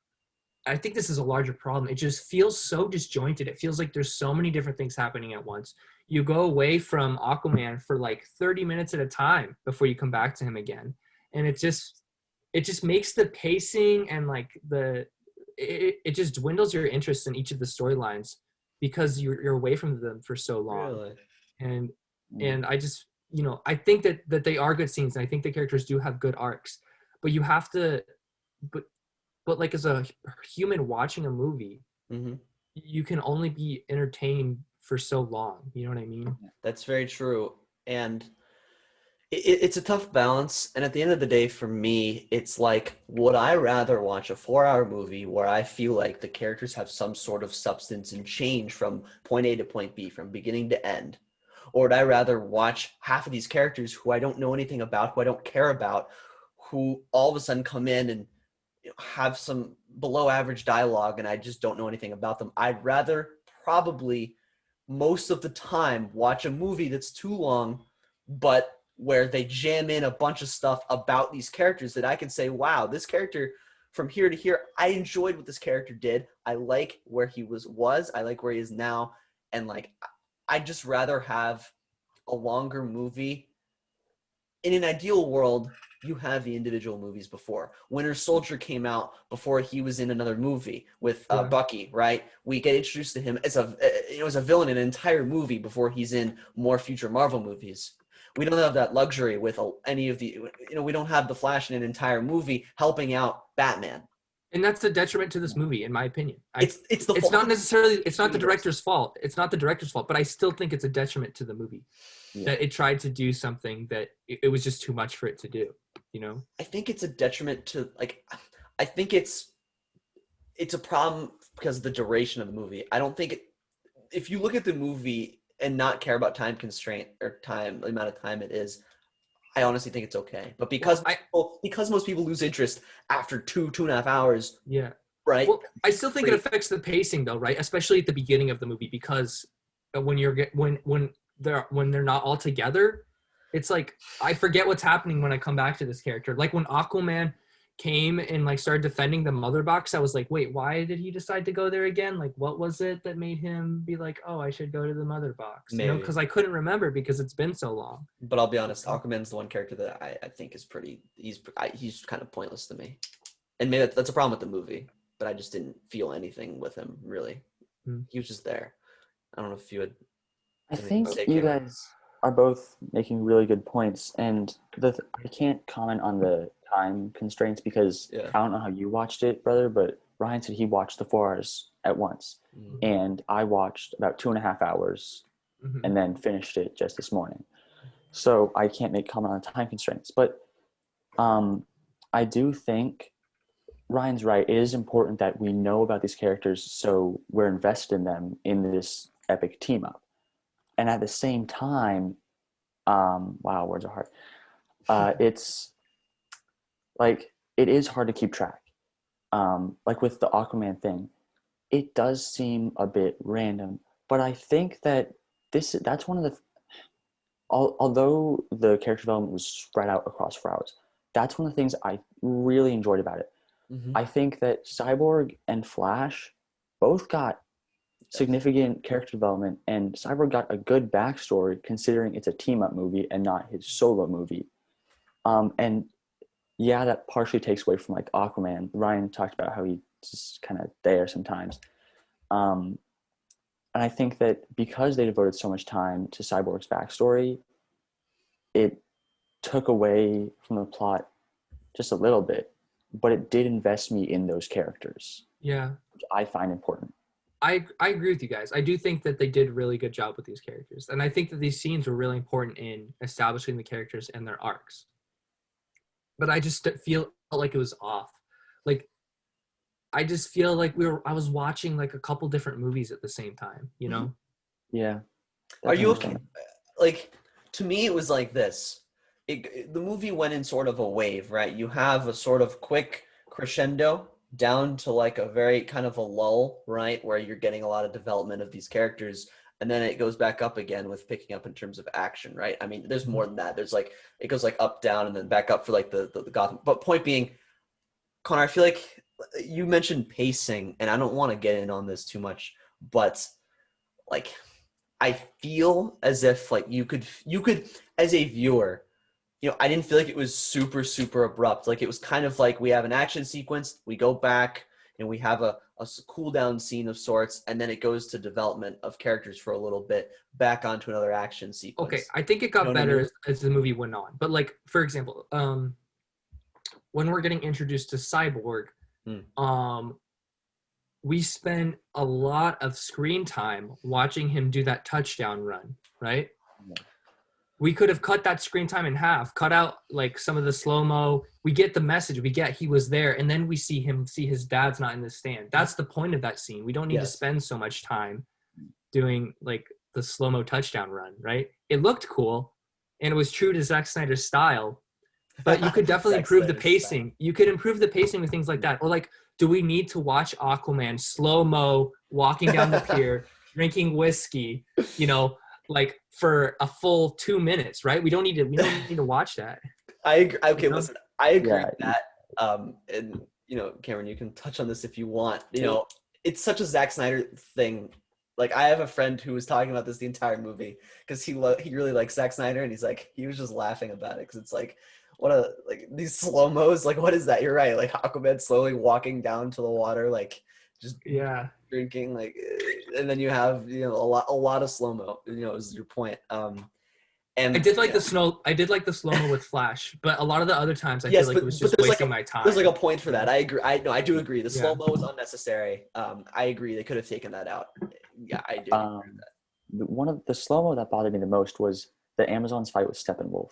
I think this is a larger problem. It just feels so disjointed. It feels like there's so many different things happening at once. You go away from Aquaman for like 30 minutes at a time before you come back to him again. And it just makes the pacing and like it just dwindles your interest in each of the storylines because you're away from them for so long. Really? And I just, I think that they are good scenes, and I think the characters do have good arcs, but you have to, but like as a human watching a movie, you can only be entertained for so long. You know what I mean? That's very true. And it's a tough balance. And at the end of the day, for me, it's like, would I rather watch a 4-hour movie where I feel like the characters have some sort of substance and change from point A to point B, from beginning to end? Or would I rather watch half of these characters who I don't know anything about, who I don't care about, who all of a sudden come in and have some below average dialogue and I just don't know anything about them. I'd rather probably most of the time watch a movie that's too long, but where they jam in a bunch of stuff about these characters that I can say, wow, this character from here to here, I enjoyed what this character did. I like where he was. I like where he is now. And like, I'd just rather have a longer movie. In an ideal world, you have the individual movies before. Winter Soldier came out before he was in another movie with Bucky, right? We get introduced to him as a villain in an entire movie before he's in more future Marvel movies. We don't have that luxury with any of the, we don't have the Flash in an entire movie helping out Batman. And that's a detriment to this movie, in my opinion. It's not necessarily, it's not the director's fault. It's not the director's fault, but I still think it's a detriment to the movie. Yeah. That it tried to do something that it was just too much for it to do, I think it's a detriment to, I think it's a problem because of the duration of the movie. I don't think if you look at the movie and not care about time constraint or the amount of time it is, I honestly think it's okay. But because most people lose interest after 2.5 hours. Yeah. Right. Well, I still think it affects the pacing though, right? Especially at the beginning of the movie, because when they're not all together, it's like I forget what's happening when I come back to this character. Like when Aquaman came and started defending the mother box, I was like, wait, why did he decide to go there again? Like, what was it that made him be like, oh, I should go to the mother box? Maybe. Because I couldn't remember because it's been so long. But I'll be honest, Aquaman's the one character that I think is he's kind of pointless to me. And maybe that's a problem with the movie, but I just didn't feel anything with him, really. He was just there. I don't know if you had... I think you guys are both making really good points, and I can't comment on the time constraints because I don't know how you watched it, brother, but Ryan said he watched the 4 hours at once, and I watched about 2.5 hours and then finished it just this morning. So I can't make comment on time constraints, but I do think Ryan's right. It is important that we know about these characters so we're invested in them in this epic team up. And at the same time, wow, words are hard. It's like, it is hard to keep track. Like with the Aquaman thing, it does seem a bit random, but I think that that's one of the, although the character development was spread out across 4 hours, that's one of the things I really enjoyed about it. I think that Cyborg and Flash both got significant character development, and Cyborg got a good backstory considering it's a team-up movie and not his solo movie. And yeah, that partially takes away from like Aquaman. Ryan talked about how he's just kind of there sometimes. And I think that because they devoted so much time to Cyborg's backstory, it took away from the plot just a little bit, but it did invest me in those characters. Yeah. Which I find important. I agree with you guys. I do think that they did a really good job with these characters. And I think that these scenes were really important in establishing the characters and their arcs. But I just feel like it was off. Like, I just feel like I was watching like a couple different movies at the same time, Yeah. Are you okay? Like, to me, it was like this. The movie went in sort of a wave, right? You have a sort of quick crescendo down to like a very kind of a lull, right? Where you're getting a lot of development of these characters. And then it goes back up again with picking up in terms of action, right? I mean, there's more than that. There's like, it goes like up, down, and then back up for like the Gotham. But point being, Connor, I feel like you mentioned pacing, and I don't want to get in on this too much, but like, I feel as if like you could as a viewer, I didn't feel like it was super, super abrupt. Like it was kind of like we have an action sequence, we go back and we have a cool down scene of sorts, and then it goes to development of characters for a little bit, back onto another action sequence. Okay, I think it got better as the movie went on. But like, for example, when we're getting introduced to Cyborg, we spend a lot of screen time watching him do that touchdown run, right? We could have cut that screen time in half, cut out like some of the slow-mo. We get the message. We get he was there, and then we see his dad's not in the stand. That's the point of that scene. We don't need to spend so much time doing like the slow-mo touchdown run, right? It looked cool, and it was true to Zack Snyder's style, but you could definitely Zack improve the Snyder's style. pacing. You could improve the pacing with things like that. Or like, do we need to watch Aquaman slow-mo walking down the pier, drinking whiskey, like for a full 2 minutes, right? We don't need to watch that. I agree. Okay, listen, I agree Yeah. with that. And Cameron, you can touch on this if you want. It's such a Zack Snyder thing. Like, I have a friend who was talking about this the entire movie because he really likes Zack Snyder, and he was just laughing about it because it's like, these slow-mos, like, what is that? You're right, like Aquaman slowly walking down to the water, like just drinking, like, and then you have a lot of slow-mo. Is your point. And I did like the slow-mo with Flash, but a lot of the other times I feel like it was just wasting my time. There's like a point for that. I agree. I do agree. The slow-mo was unnecessary. I agree. They could have taken that out. Yeah, I do. One of the slow-mo that bothered me the most was the Amazon's fight with Steppenwolf.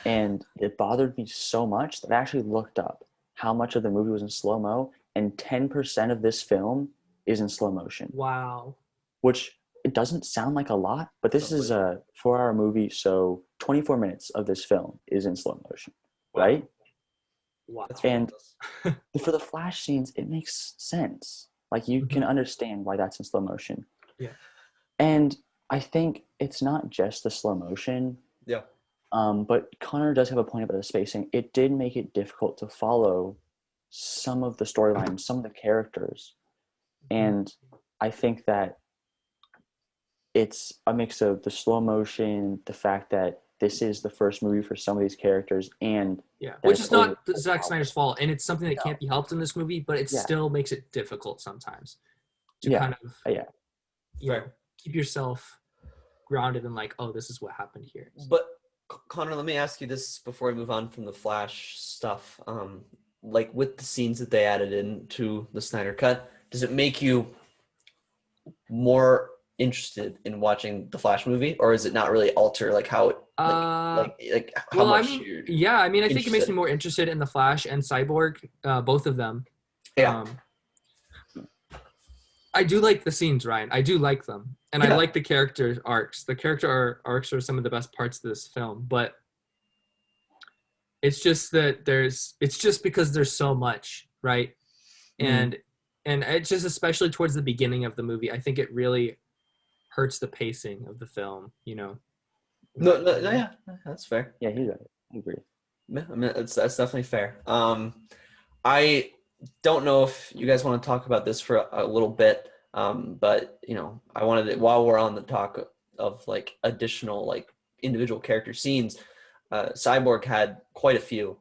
And it bothered me so much that I actually looked up how much of the movie was in slow-mo, and 10% of this film is in slow motion. Wow. Which, it doesn't sound like a lot, but this is a 4-hour movie, so 24 minutes of this film is in slow motion, right? Wow. And for the Flash scenes, it makes sense. Like, you can understand why that's in slow motion. Yeah. And I think it's not just the slow motion. Yeah. But Connor does have a point about the spacing. It did make it difficult to follow some of the storylines, some of the characters. And I think that it's a mix of the slow motion, the fact that this is the first movie for some of these characters, and which is not Zack Snyder's fault, and it's something that can't be helped in this movie, but it still makes it difficult sometimes to kind of keep yourself grounded in like, oh, this is what happened here. But Connor, let me ask you this before we move on from the Flash stuff. Like, with the scenes that they added into the Snyder Cut, does it make you more interested in watching the Flash movie, or is it not really alter like how it like how much? I think it makes me more interested in the Flash and Cyborg, both of them. Yeah. I do like the scenes, Ryan. I do like them, and I like the character arcs. The character arcs are some of the best parts of this film, but it's just that it's just because there's so much, right? And it's just, especially towards the beginning of the movie, I think it really hurts the pacing of the film, No, yeah, that's fair. Yeah, he's right. I agree. Yeah, I mean, that's definitely fair. I don't know if you guys want to talk about this for a little bit, but I wanted to, while we're on the talk of like additional like individual character scenes, Cyborg had quite a few,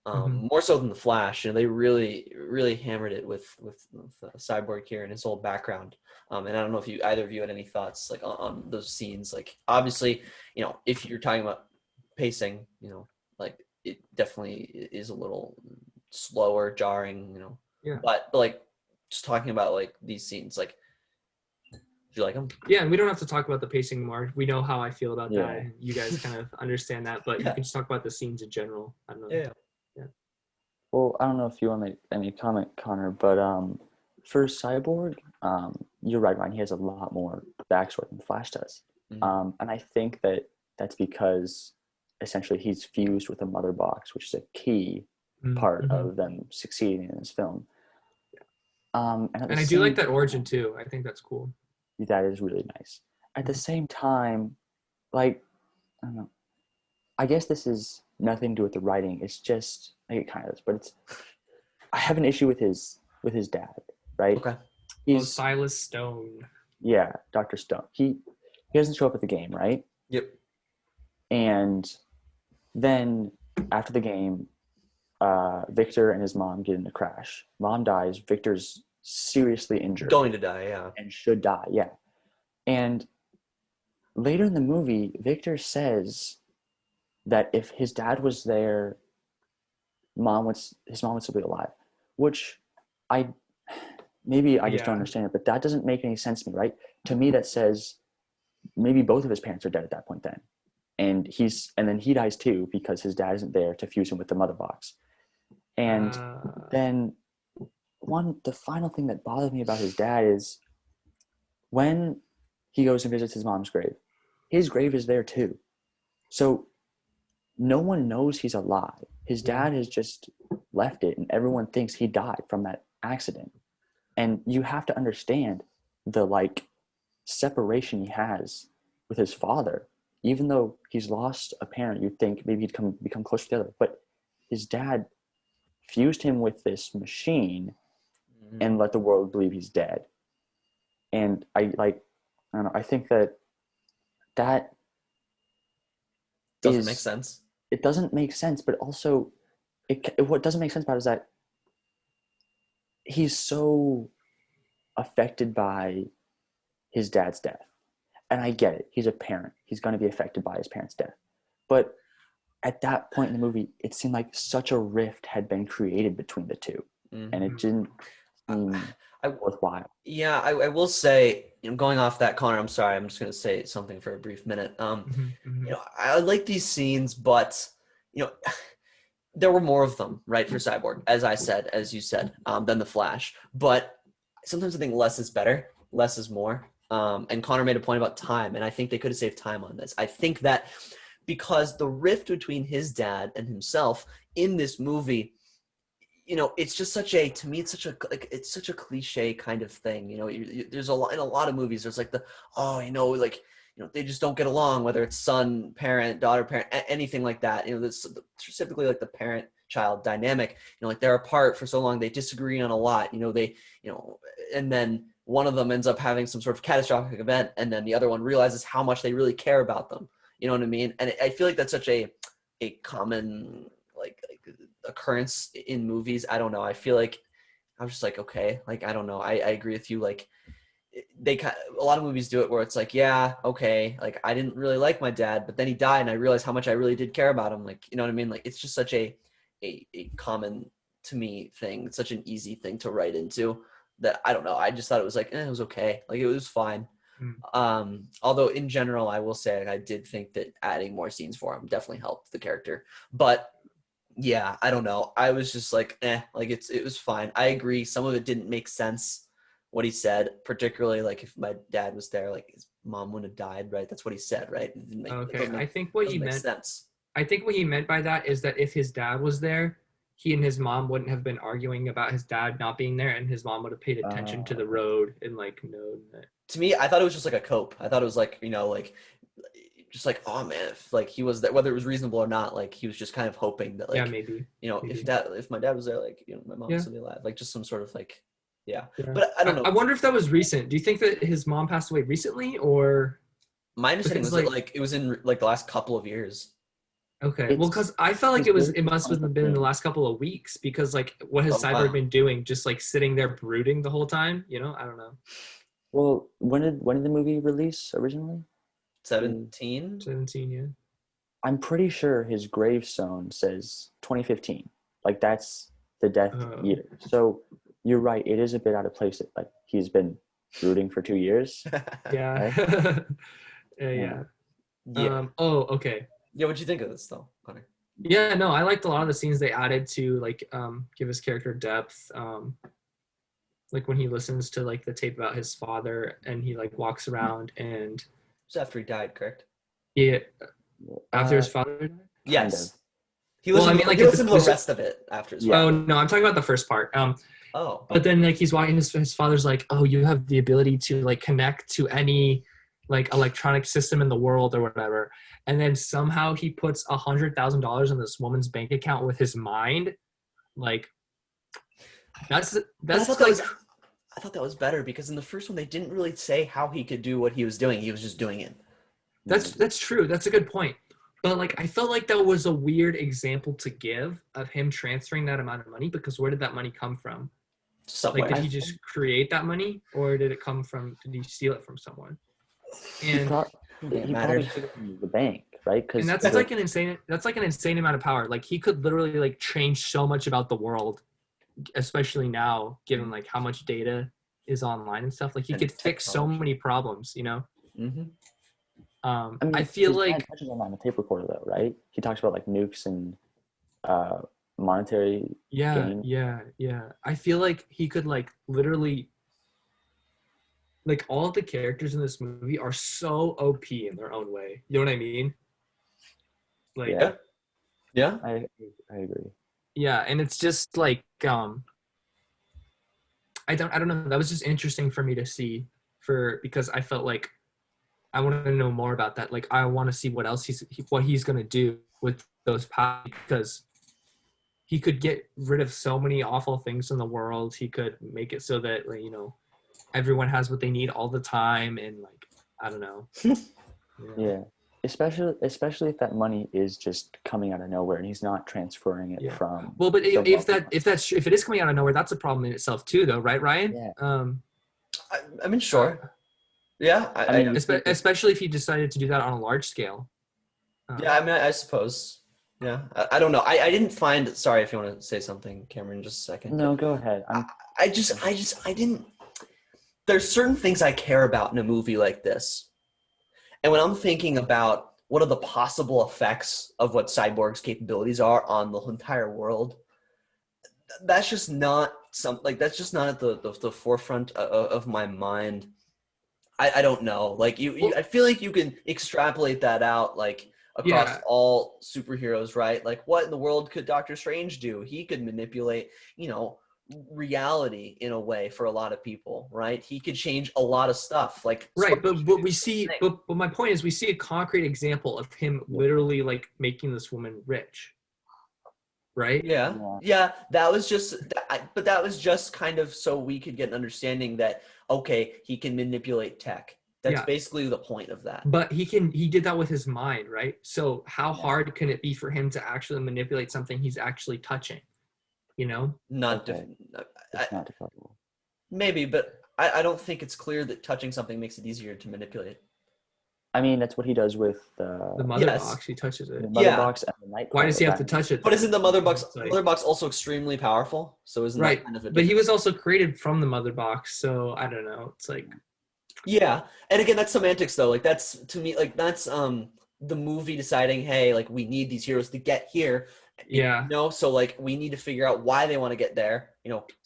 more so than the Flash. They really hammered it with Cyborg here and his whole background. And I don't know if either of you had any thoughts like on those scenes. Like, obviously, if you're talking about pacing, like, it definitely is a little slower, jarring, but like, just talking about like these scenes, like, do you like them? Yeah, and we don't have to talk about the pacing more. We know how I feel about that. And you guys kind of understand that, but you can just talk about the scenes in general. I don't know. Yeah. Well, I don't know if you want to make any comment, Connor, but for Cyborg, you're right, Ryan. He has a lot more backstory than Flash does, and I think that that's because essentially he's fused with the mother box, which is a key part of them succeeding in this film. And I do like that origin too. I think that's cool. That is really nice. At the same time, like, I don't know. I guess this is nothing to do with the writing. It's just, like, it kind of is, but I have an issue with his dad, right? Okay. He's Silas Stone. Yeah, Dr. Stone. He doesn't show up at the game, right? Yep. And then after the game, Victor and his mom get in a crash. Mom dies. Victor's seriously injured. Going to die, yeah. And should die, yeah. And later in the movie, Victor says that if his dad was there, his mom would still be alive. Which I just don't understand it, but that doesn't make any sense to me, right? To me, that says maybe both of his parents are dead at that point then. And then he dies too because his dad isn't there to fuse him with the mother box. And then the final thing that bothers me about his dad is when he goes and visits his mom's grave, his grave is there too. So no one knows he's alive. His Yeah. dad has just left it, and everyone thinks he died from that accident. And you have to understand the like separation he has with his father. Even though he's lost a parent, you'd think maybe he'd become close together. But his dad fused him with this machine and let the world believe he's dead. And I don't know. I think that Doesn't make sense. It doesn't make sense, but also what doesn't make sense about it is that he's so affected by his dad's death. And I get it. He's a parent. He's going to be affected by his parents' death. But at that point in the movie, it seemed like such a rift had been created between the two. Mm-hmm. And it didn't seem worthwhile. Yeah, I will say, going off that, Connor, I'm sorry, I'm just going to say something for a brief minute. You know, I like these scenes, but, you know, there were more of them, right, for Cyborg, as you said, than the Flash. But sometimes I think less is better, less is more. And Connor made a point about time, and I think they could have saved time on this. I think that because the rift between his dad and himself in this movie, you know, it's just to me, it's such a cliche kind of thing. You know, there's in a lot of movies, there's like they just don't get along, whether it's son, parent, daughter, parent, anything like that. You know, this specifically like the parent-child dynamic. You know, like they're apart for so long, they disagree on a lot. You know, and then one of them ends up having some sort of catastrophic event, and then the other one realizes how much they really care about them. You know what I mean? And I feel like that's such a common like occurrence in movies. I don't know. I feel like I was just like, okay, like I don't know. I agree with you. Like a lot of movies do it where it's like, yeah, okay, like I didn't really like my dad, but then he died, and I realized how much I really did care about him. Like, you know what I mean? Like it's just such a common to me thing. It's such an easy thing to write into that I don't know. I just thought it was like, it was okay. Like it was fine. Although in general, I will say I did think that adding more scenes for him definitely helped the character. But yeah, I don't know. I was just like, like it was fine. I agree. Some of it didn't make sense what he said, particularly like if my dad was there, like his mom wouldn't have died, right? That's what he said, right? I think what he meant. I think what he meant by that is that if his dad was there, he and his mom wouldn't have been arguing about his dad not being there, and his mom would have paid attention to the road and like known that. To me, I thought it was just like a cope. I thought it was like, you know, like just like, oh man, if like he was there, whether it was reasonable or not, like he was just kind of hoping that, like, maybe, you know, maybe. if my dad was there, like, you know, my mom would still be alive, like just some sort of like, yeah. Yeah. But I don't know. I wonder if that was recent. Do you think that his mom passed away recently, or? My understanding was that like it was in like the last couple of years. Okay, well, because I felt like it must have been in the last couple of weeks, because like what has Cyborg been doing, just like sitting there brooding the whole time, you know? I don't know. Well, when did the movie release originally? 17, yeah. I'm pretty sure his gravestone says 2015. Like that's the death year. So you're right. It is a bit out of place. Like he's been brooding for 2 years. Yeah. Right? Yeah. Okay. Yeah, what'd you think of this though, Connor? Yeah, no, I liked a lot of the scenes they added to like give his character depth. Like when he listens to like the tape about his father, and he like walks around and. It was after he died, correct? Yeah. After his father died? Yes. He listened, he listened to the rest of it after his father. Oh no, I'm talking about the first part. But then like he's walking, his father's like, oh, you have the ability to like connect to any like electronic system in the world or whatever. And then somehow he puts $100,000 in this woman's bank account with his mind. Like that's I thought that was better, because in the first one they didn't really say how he could do what he was doing. He was just doing it. That's true. That's a good point. But like I felt like that was a weird example to give of him transferring that amount of money, because where did that money come from? Somewhere. Like did he just create that money, or did he steal it from someone? And he probably took it from the bank, right? And that's like an insane amount of power. Like he could literally like change so much about the world, especially now, given like how much data is online and stuff. Like he could fix so many problems, you know. Mm-hmm. I feel like touches on the tape recorder though, right? He talks about like nukes and monetary gain. Yeah. I feel like he could like literally, like all of the characters in this movie are so OP in their own way. You know what I mean? Like, Yeah. I agree. Yeah, and it's just like I don't know. That was just interesting for me to see because I felt like I wanted to know more about that. Like I want to see what else what he's gonna do with those powers, because he could get rid of so many awful things in the world. He could make it so that, like, everyone has what they need all the time, and like I don't know. Yeah. Especially if that money is just coming out of nowhere and he's not transferring it from. Well, but the if wealthy it is coming out of nowhere, that's a problem in itself too, though, right, Ryan? Yeah. I mean, sure. Yeah. I mean, especially if he decided to do that on a large scale. Yeah, I mean, I suppose. Yeah, I don't know. I didn't find. Sorry if you want to say something, Cameron, just a second. no, go ahead. I didn't. There's certain things I care about in a movie like this, and when I'm thinking about what are the possible effects of what Cyborg's capabilities are on the entire world, that's just not that's just not at the forefront of my mind. I don't know. Like I feel like you can extrapolate that out like across all superheroes, right? Like what in the world could Doctor Strange do? He could manipulate, reality in a way for a lot of people, right? He could change a lot of stuff. Like right, but we see but my point is we see a concrete example of him literally like making this woman rich. Right? Yeah. That was just, but that was just kind of so we could get an understanding that, okay, he can manipulate tech. That's basically the point of that. But he did that with his mind, right? So how hard can it be for him to actually manipulate something he's actually touching? Not it's not difficult. Maybe, but I don't think it's clear that touching something makes it easier to manipulate. I mean, that's what he does with the mother box. He touches it. The mother box and the night. Why does he have to touch it? But isn't the mother box also extremely powerful? So isn't that kind of a But he was also created from the mother box, so I don't know. It's like and again, that's semantics though. Like that's to me, like that's the movie deciding, hey, like we need these heroes to get here. So like we need to figure out why they want to get there.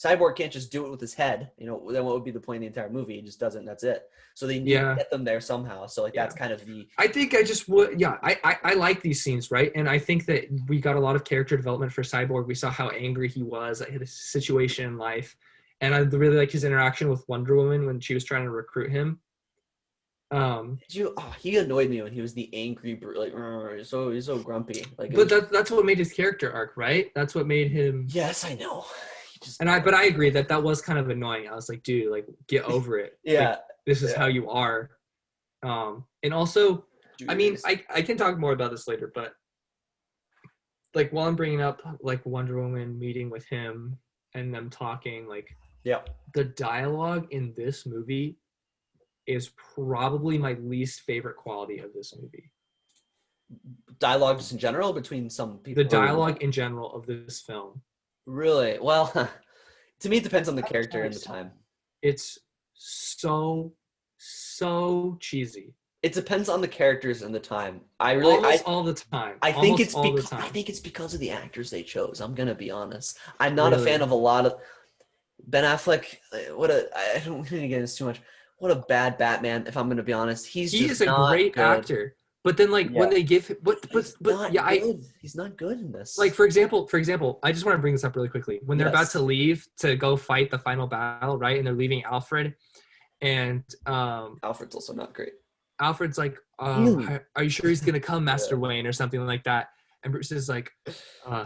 Cyborg can't just do it with his head. Then what would be the point of the entire movie? He just doesn't. That's it. So they need to get them there somehow. So like that's kind of the. I think I just would. I like these scenes, right? And I think that we got a lot of character development for Cyborg. We saw how angry he was at his situation in life, and I really like his interaction with Wonder Woman when she was trying to recruit him. He annoyed me when he was the angry, like he's so grumpy. Like, but that's what made his character arc, right? That's what made him. Yes, I know. But I agree that was kind of annoying. I was like, dude, like get over it. Like, this is how you are. And also, I mean, I can talk more about this later, but like while I'm bringing up like Wonder Woman meeting with him and them talking, like the dialogue in this movie is probably my least favorite quality of this movie. Dialogue just in general between some people? The dialogue in general of this film. Really? Well, to me, it depends on the character and the time. It's so cheesy. It depends on the characters and the time. All the time. I think it's because of the actors they chose. I'm gonna be honest. I'm not a fan of a lot of Ben Affleck. I don't need to get into too much. What a bad Batman, if I'm going to be honest. He is a great actor. But then, like, when they give him, he's not good in this. Like, for example, I just want to bring this up really quickly. When they're about to leave to go fight the final battle, right? And they're leaving Alfred, and Alfred's also not great. Alfred's like, are you sure he's going to come, Master Wayne, or something like that? And Bruce is like,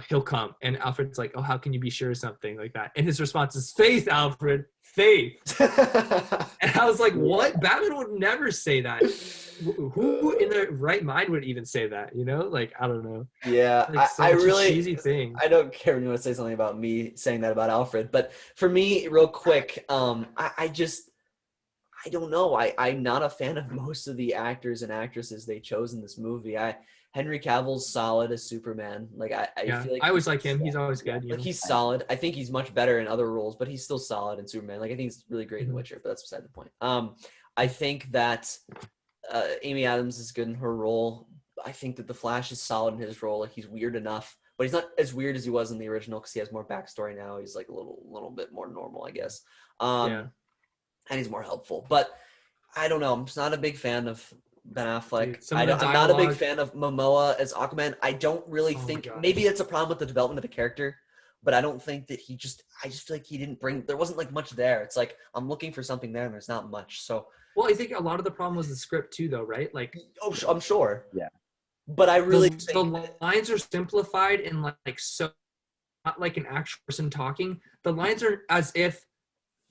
he'll come. And Alfred's like, oh, how can you be sure of something like that? And his response is, faith, Alfred, faith. And I was like, what? Batman would never say that. Who in their right mind would even say that? Like, I don't know. Yeah, like, I really, cheesy thing. I don't care when you want to say something about me saying that about Alfred. But for me, real quick, I don't know. I'm not a fan of most of the actors and actresses they chose in this movie. Henry Cavill's solid as Superman. Like I feel like I always like him. He's always good. Like he's solid. I think he's much better in other roles, but he's still solid in Superman. Like I think he's really great in The Witcher, but that's beside the point. I think that Amy Adams is good in her role. I think that the Flash is solid in his role. Like he's weird enough, but he's not as weird as he was in the original because he has more backstory now. He's like a little bit more normal, I guess. And he's more helpful. But I don't know. I'm just not a big fan of Ben Affleck. Dude, some of the I'm not a big dialogue- fan of Momoa as Aquaman. I don't really Oh my think gosh. maybe it's a problem with the development of the character, but I don't think that I just feel like he didn't bring. There wasn't like much there. It's like I'm looking for something there, and there's not much. So, Well, I think a lot of the problem was the script too, though, right? Like, I'm sure. Yeah. But I really the think lines are simplified and like so, not like an actual person talking. The lines are as if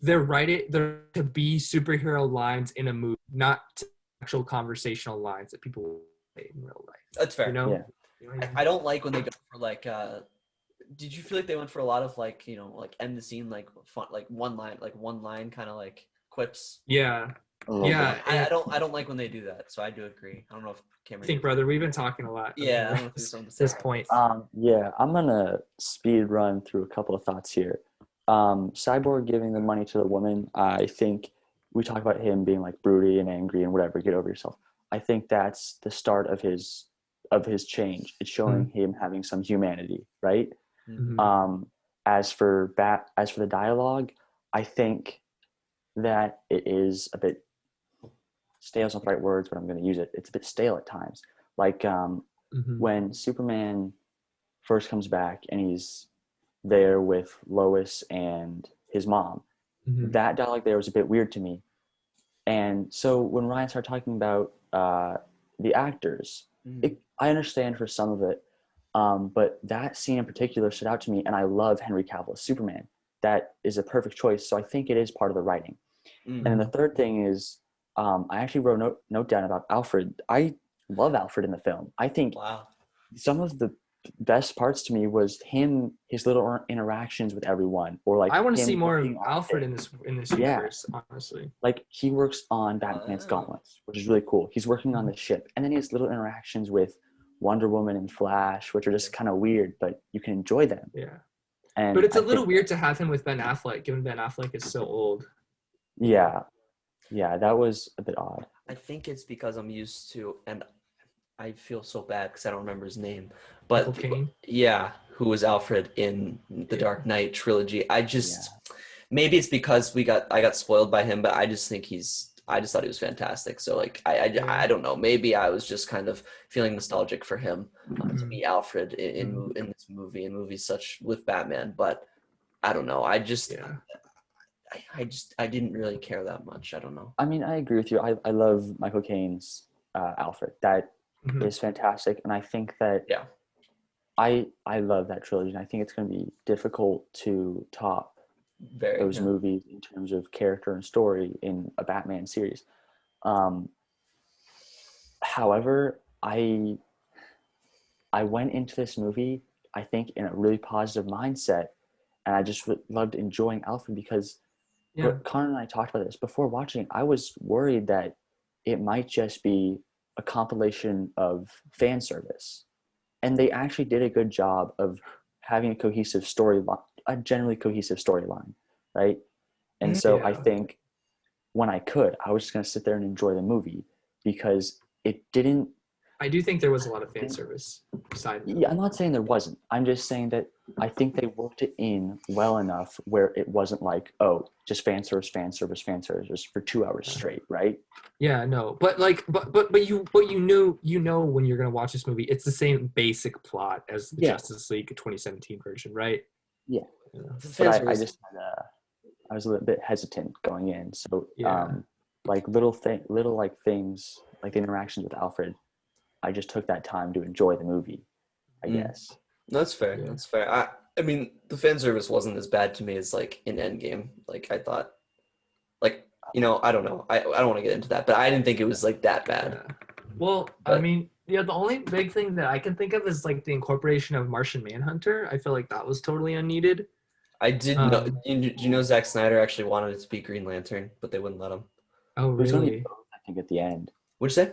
they're to be superhero lines in a movie, not actual conversational lines that people will say in real life. that's fair. You know? Yeah. You know what I mean? I don't like when they go for like. Did you feel like they went for a lot of like like end the scene like fun like one line kind of like quips? Yeah. A little Yeah. bit. I don't like when they do that. So I do agree. I don't know if I Cameron. think, brother, we've been talking a lot. Yeah, I don't know if At there's something to say this about point. Yeah, I'm gonna speed run through a couple of thoughts here. Cyborg giving the money to the woman, I think we talk about him being like broody and angry and whatever, get over yourself. I think that's the start of his change. It's showing him having some humanity, right? Mhm. As for the dialogue, I think that it is a bit stale is not the right words, but I'm going to use it. It's a bit stale at times. Like Mhm. when Superman first comes back and he's there with Lois and his mom, Mhm. that dialogue there was a bit weird to me. And so when Ryan started talking about the actors, I understand for some of it, but that scene in particular stood out to me, and I love Henry Cavill as Superman. That is a perfect choice, so I think it is part of the writing. And then the third thing is, I actually wrote a note down about Alfred. I love Alfred in the film. I think Wow. some of the best parts to me was his little interactions with everyone, or like I want to see him more of working on Alfred things. in this Yeah. universe, honestly. Like he works on Batman's Wow. gauntlets, which is really cool. He's working on the ship, and then he has little interactions with Wonder Woman and Flash, which are just kind of weird, but you can enjoy them. Yeah. And But it's a a little weird to have him with Ben Affleck, given Ben Affleck is so old. Yeah, that was a bit odd. I think it's because I'm used to, and I feel so bad because I don't remember his name, but Michael Caine? yeah, who was Alfred in the Dark Knight trilogy. Maybe it's because I got spoiled by him, but I just think I just thought he was fantastic. So like I don't know, maybe I was just kind of feeling nostalgic for him to be Alfred in this movie and movies such with Batman, but I don't know. I didn't really care that much. I don't know. I mean, I agree with you. I love Michael Caine's Alfred. That is fantastic, and I think that I love that trilogy, and I think it's going to be difficult to top those movies in terms of character and story in a Batman series. However, I went into this movie, I think, in a really positive mindset, and I just loved enjoying Alfred because Connor and I talked about this before watching. I was worried that it might just be a compilation of fan service, and they actually did a good job of having a cohesive storyline, a generally cohesive storyline, right? And so I think when I was just going to sit there and enjoy the movie because it didn't. I do think there was a lot of fan service side. Yeah, I'm not saying there wasn't. I'm just saying that I think they worked it in well enough where it wasn't like, oh, just fan service for 2 hours straight, right? Yeah, no, but like, but you know when you're gonna watch this movie, it's the same basic plot as the Justice League 2017 version, right? Yeah, Yeah. but I just I was a little bit hesitant going in, so like little things like the interactions with Alfred, I just took that time to enjoy the movie, I guess. That's fair. Yeah. That's fair. I mean, the fan service wasn't as bad to me as like in Endgame. Like I thought, like I don't know. I don't want to get into that, but I didn't think it was like that bad. Yeah. Well, I mean, the only big thing that I can think of is like the incorporation of Martian Manhunter. I feel like that was totally unneeded. I did know. Do you know Zack Snyder actually wanted it to be Green Lantern, but they wouldn't let him. Oh, It was gonna be really? both, I think, at the end. What'd you say?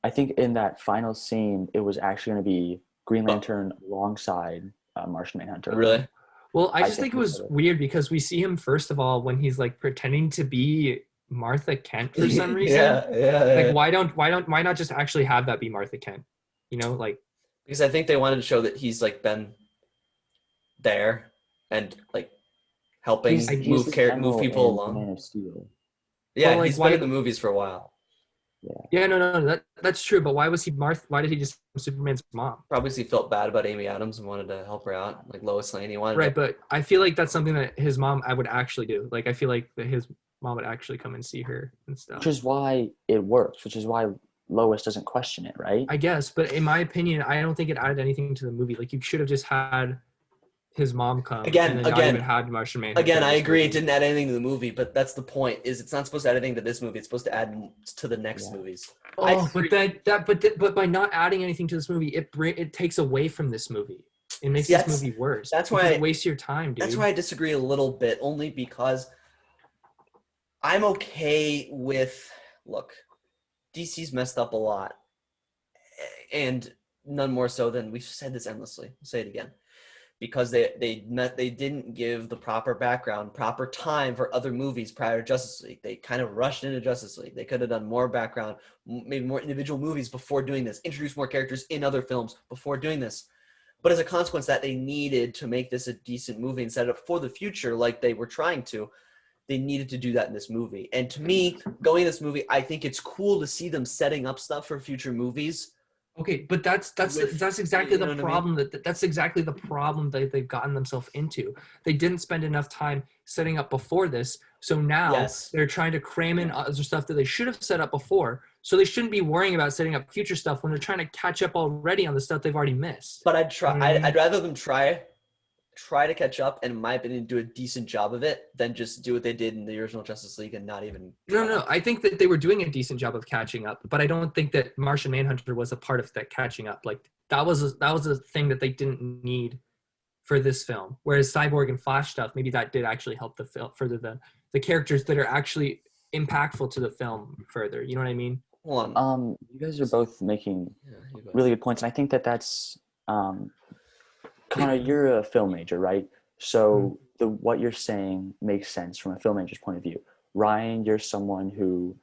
I think in that final scene, it was actually going to be Green Lantern alongside Martian Manhunter. Really? Well, I just think it was weird because we see him first of all when he's like pretending to be Martha Kent for some reason. Like why not just actually have that be Martha Kent? You know, like because I think they wanted to show that he's like been there and like helping move people along. Man of Steel. Yeah, well, like, he's been in the movies for a while. Yeah, no, that's true. But why was he Martha? Why did he just Superman's mom? Probably 'cause he felt bad about Amy Adams and wanted to help her out, like Lois Lane. He wanted Right, to, but I feel like that's something that his mom I would actually do. Like I feel like that his mom would actually come and see her and stuff. Which is why it works. Which is why Lois doesn't question it, right? I guess, but in my opinion, I don't think it added anything to the movie. Like you should have just had his mom come and then not even had Martian Manhunter. Again, I agree. It didn't add anything to the movie, but that's the point. Is it's not supposed to add anything to this movie. It's supposed to add to the next movies. Oh, but by not adding anything to this movie, it takes away from this movie. It makes this movie worse. That's why it wastes your time, dude. That's why I disagree a little bit, only because I'm okay with DC's messed up a lot, and none more so than we've said this endlessly. I'll say it again. Because they didn't give the proper background, proper time for other movies prior to Justice League. They kind of rushed into Justice League. They could have done more background, maybe more individual movies before doing this, introduce more characters in other films before doing this. But as a consequence that they needed to make this a decent movie and set it up for the future like they were trying to, they needed to do that in this movie. And to me, going in this movie, I think it's cool to see them setting up stuff for future movies. Okay, but that's exactly the problem. That's exactly the problem that they've gotten themselves into. They didn't spend enough time setting up before this, so now they're trying to cram in other stuff that they should have set up before. So they shouldn't be worrying about setting up future stuff when they're trying to catch up already on the stuff they've already missed. But I'd rather them try to catch up and, in my opinion, do a decent job of it than just do what they did in the original Justice League and not even try. No. I think that they were doing a decent job of catching up, but I don't think that Martian Manhunter was a part of that catching up. Like that was a thing that they didn't need for this film. Whereas Cyborg and Flash stuff, maybe that did actually help the film further the characters that are actually impactful to the film further. You know what I mean? Hold on. You guys are both making really good points, and I think that's Connor, you're a film major, right? So what you're saying makes sense from a film major's point of view. Ryan, you're someone who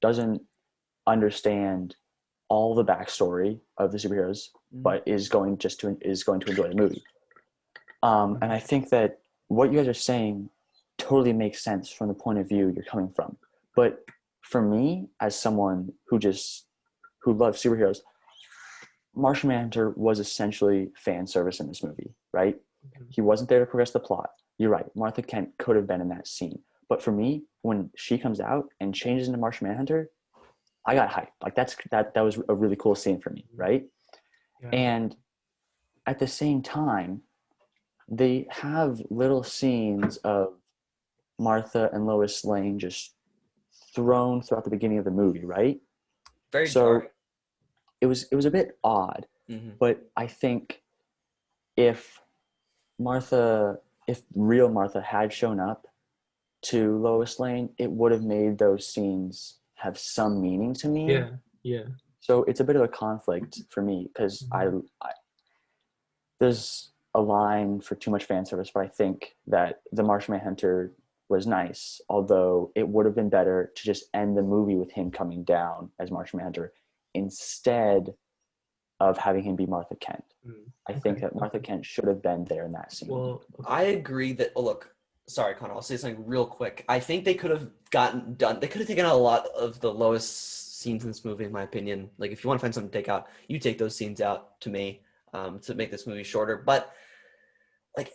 doesn't understand all the backstory of the superheroes, but is going to enjoy the movie. And I think that what you guys are saying totally makes sense from the point of view you're coming from. But for me, as someone who loves superheroes, Martian Manhunter was essentially fan service in this movie, right? He wasn't there to progress the plot. You're right. Martha Kent could have been in that scene. But for me, when she comes out and changes into Martian Manhunter, I got hyped. Like that was a really cool scene for me, right? Yeah. And at the same time, they have little scenes of Martha and Lois Lane just thrown throughout the beginning of the movie, right? Very dark. It was a bit odd, but I think if real Martha had shown up to Lois Lane, it would have made those scenes have some meaning to me. Yeah. So it's a bit of a conflict for me because I there's a line for too much fan service, but I think that the Martian Manhunter was nice, although it would have been better to just end the movie with him coming down as Martian Manhunter instead of having him be Martha Kent. I think that Martha Kent should have been there in that scene. Well, I agree that, sorry, Connor, I'll say something real quick. I think they could have they could have taken out a lot of the Lois scenes in this movie, in my opinion. Like, if you want to find something to take out, you take those scenes out to me to make this movie shorter. But, like,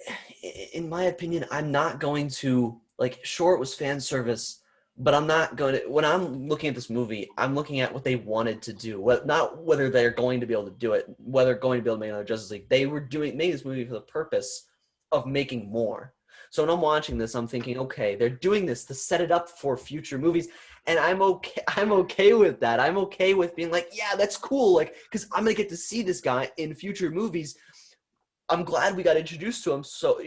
in my opinion, I'm not going to, sure, it was fan service, but I'm not going to, when I'm looking at this movie, I'm looking at what they wanted to do. Not whether they're going to be able to do it, whether they're going to be able to make another Justice League. They were making this movie for the purpose of making more. So when I'm watching this, I'm thinking, okay, they're doing this to set it up for future movies. And I'm okay with that. I'm okay with being like, yeah, that's cool. Because I'm going to get to see this guy in future movies. I'm glad we got introduced to him. So,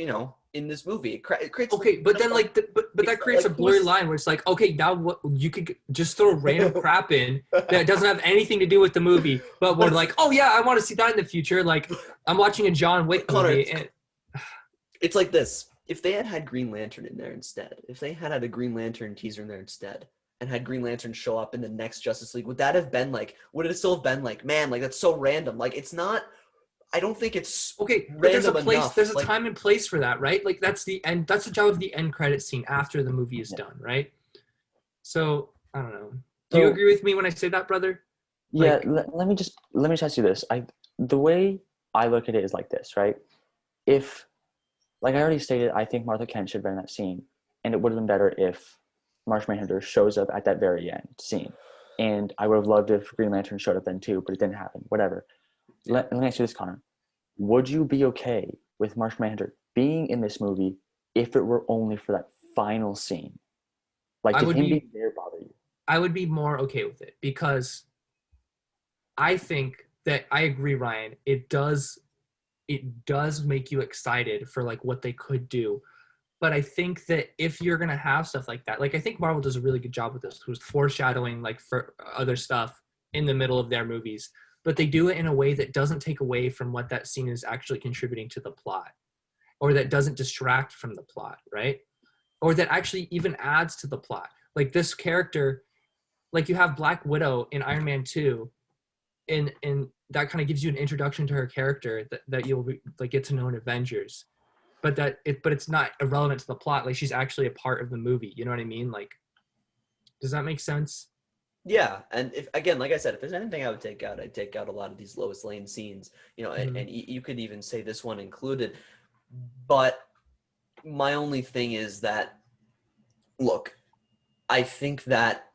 in this movie, it creates. Okay, but then but that creates a blurry line where it's like, okay, now what you could just throw random crap in that doesn't have anything to do with the movie, but we're like, oh yeah, I want to see that in the future. Like, I'm watching a John Wick movie. It's like this. If they had Green Lantern in there instead, if they had a Green Lantern teaser in there instead, and had Green Lantern show up in the next Justice League, would it still have been like, man, like, that's so random? Like, it's not. I don't think it's okay. But there's a place. Enough. There's a time and place for that, right? Like, that's the end. That's the job of the end credit scene after the movie is done, right? So I don't know. Do you So- agree with me when I say that, brother? Yeah, Like- let me just ask you this. The way I look at it is like this, right? If, like I already stated, I think Martha Kent should have been in that scene, and it would have been better if Martian Manhunter shows up at that very end scene. And I would have loved if Green Lantern showed up then too, but it didn't happen. Whatever. Let me ask you this, Connor. Would you be okay with Martian Manhunter being in this movie if it were only for that final scene? Like, I did would him be- being there bother you? I would be more okay with it because I think that I agree, Ryan. It does make you excited for like what they could do. But I think that if you're gonna have stuff like that, like I think Marvel does a really good job with this, with foreshadowing like for other stuff in the middle of their movies. But they do it in a way that doesn't take away from what that scene is actually contributing to the plot, or that doesn't distract from the plot, right? Or that actually even adds to the plot. Like this character, like you have Black Widow in Iron Man 2, and that kind of gives you an introduction to her character that you'll like get to know in Avengers. But it's not irrelevant to the plot. Like she's actually a part of the movie. You know what I mean? Like, does that make sense? Yeah, and if again, like I said, if there's anything I would take out, I'd take out a lot of these Lois Lane scenes. You know, and you could even say this one included. But my only thing is that, look, I think that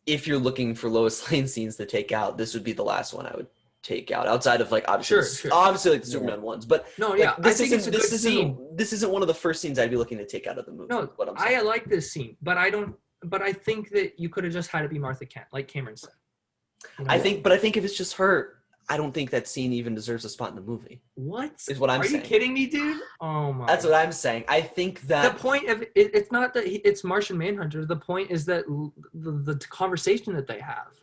if you're looking for Lois Lane scenes to take out, this would be the last one I would take out. Outside of like obviously, obviously like the Superman ones, but No, like, yeah, this I think it's a good this scene. isn't this isn't one of the first scenes I'd be looking to take out of the movie. No, what I'm I saying. like this scene, but I don't. But I think that you could have just had it be Martha Kent, like Cameron said. You know? I think if it's just her, I don't think that scene even deserves a spot in the movie. What is what I'm Are saying. you kidding me, dude? Oh my! That's what I'm saying. I think that the point of it's not that it's Martian Manhunter. The point is that the conversation that they have.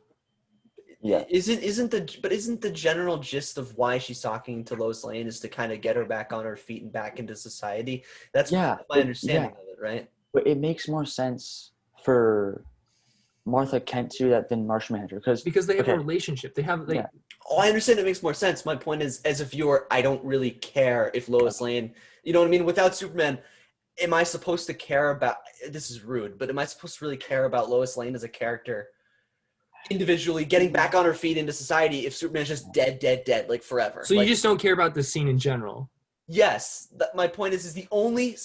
Yeah. Isn't the general gist of why she's talking to Lois Lane is to kind of get her back on her feet and back into society? That's my understanding of it, right? But it makes more sense for Martha Kent to do that than Martian Manhunter because they have a relationship. They have like. Oh, I understand. It makes more sense. My point is, as a viewer, I don't really care if Lois Lane. You know what I mean? Without Superman, am I supposed to care about? This is rude, but am I supposed to really care about Lois Lane as a character? Individually getting back on her feet into society if Superman's just dead like forever. So you just don't care about this scene in general? Yes. My point is the only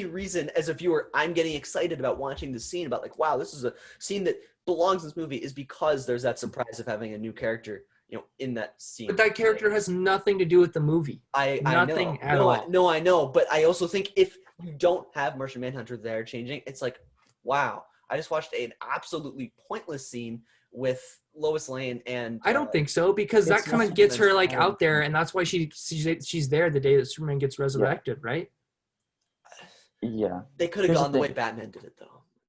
reason as a viewer I'm getting excited about watching this scene about like, wow, this is a scene that belongs in this movie is because there's that surprise of having a new character, you know, in that scene. But that character has nothing to do with the movie. Nothing at all. No, I know. But I also think if you don't have Martian Manhunter there changing, it's like, wow. I just watched an absolutely pointless scene with Lois Lane and I don't think so because that kind of gets her like out there, and that's why she's there the day that Superman gets resurrected, right? Yeah. They could have gone the way Batman did it though.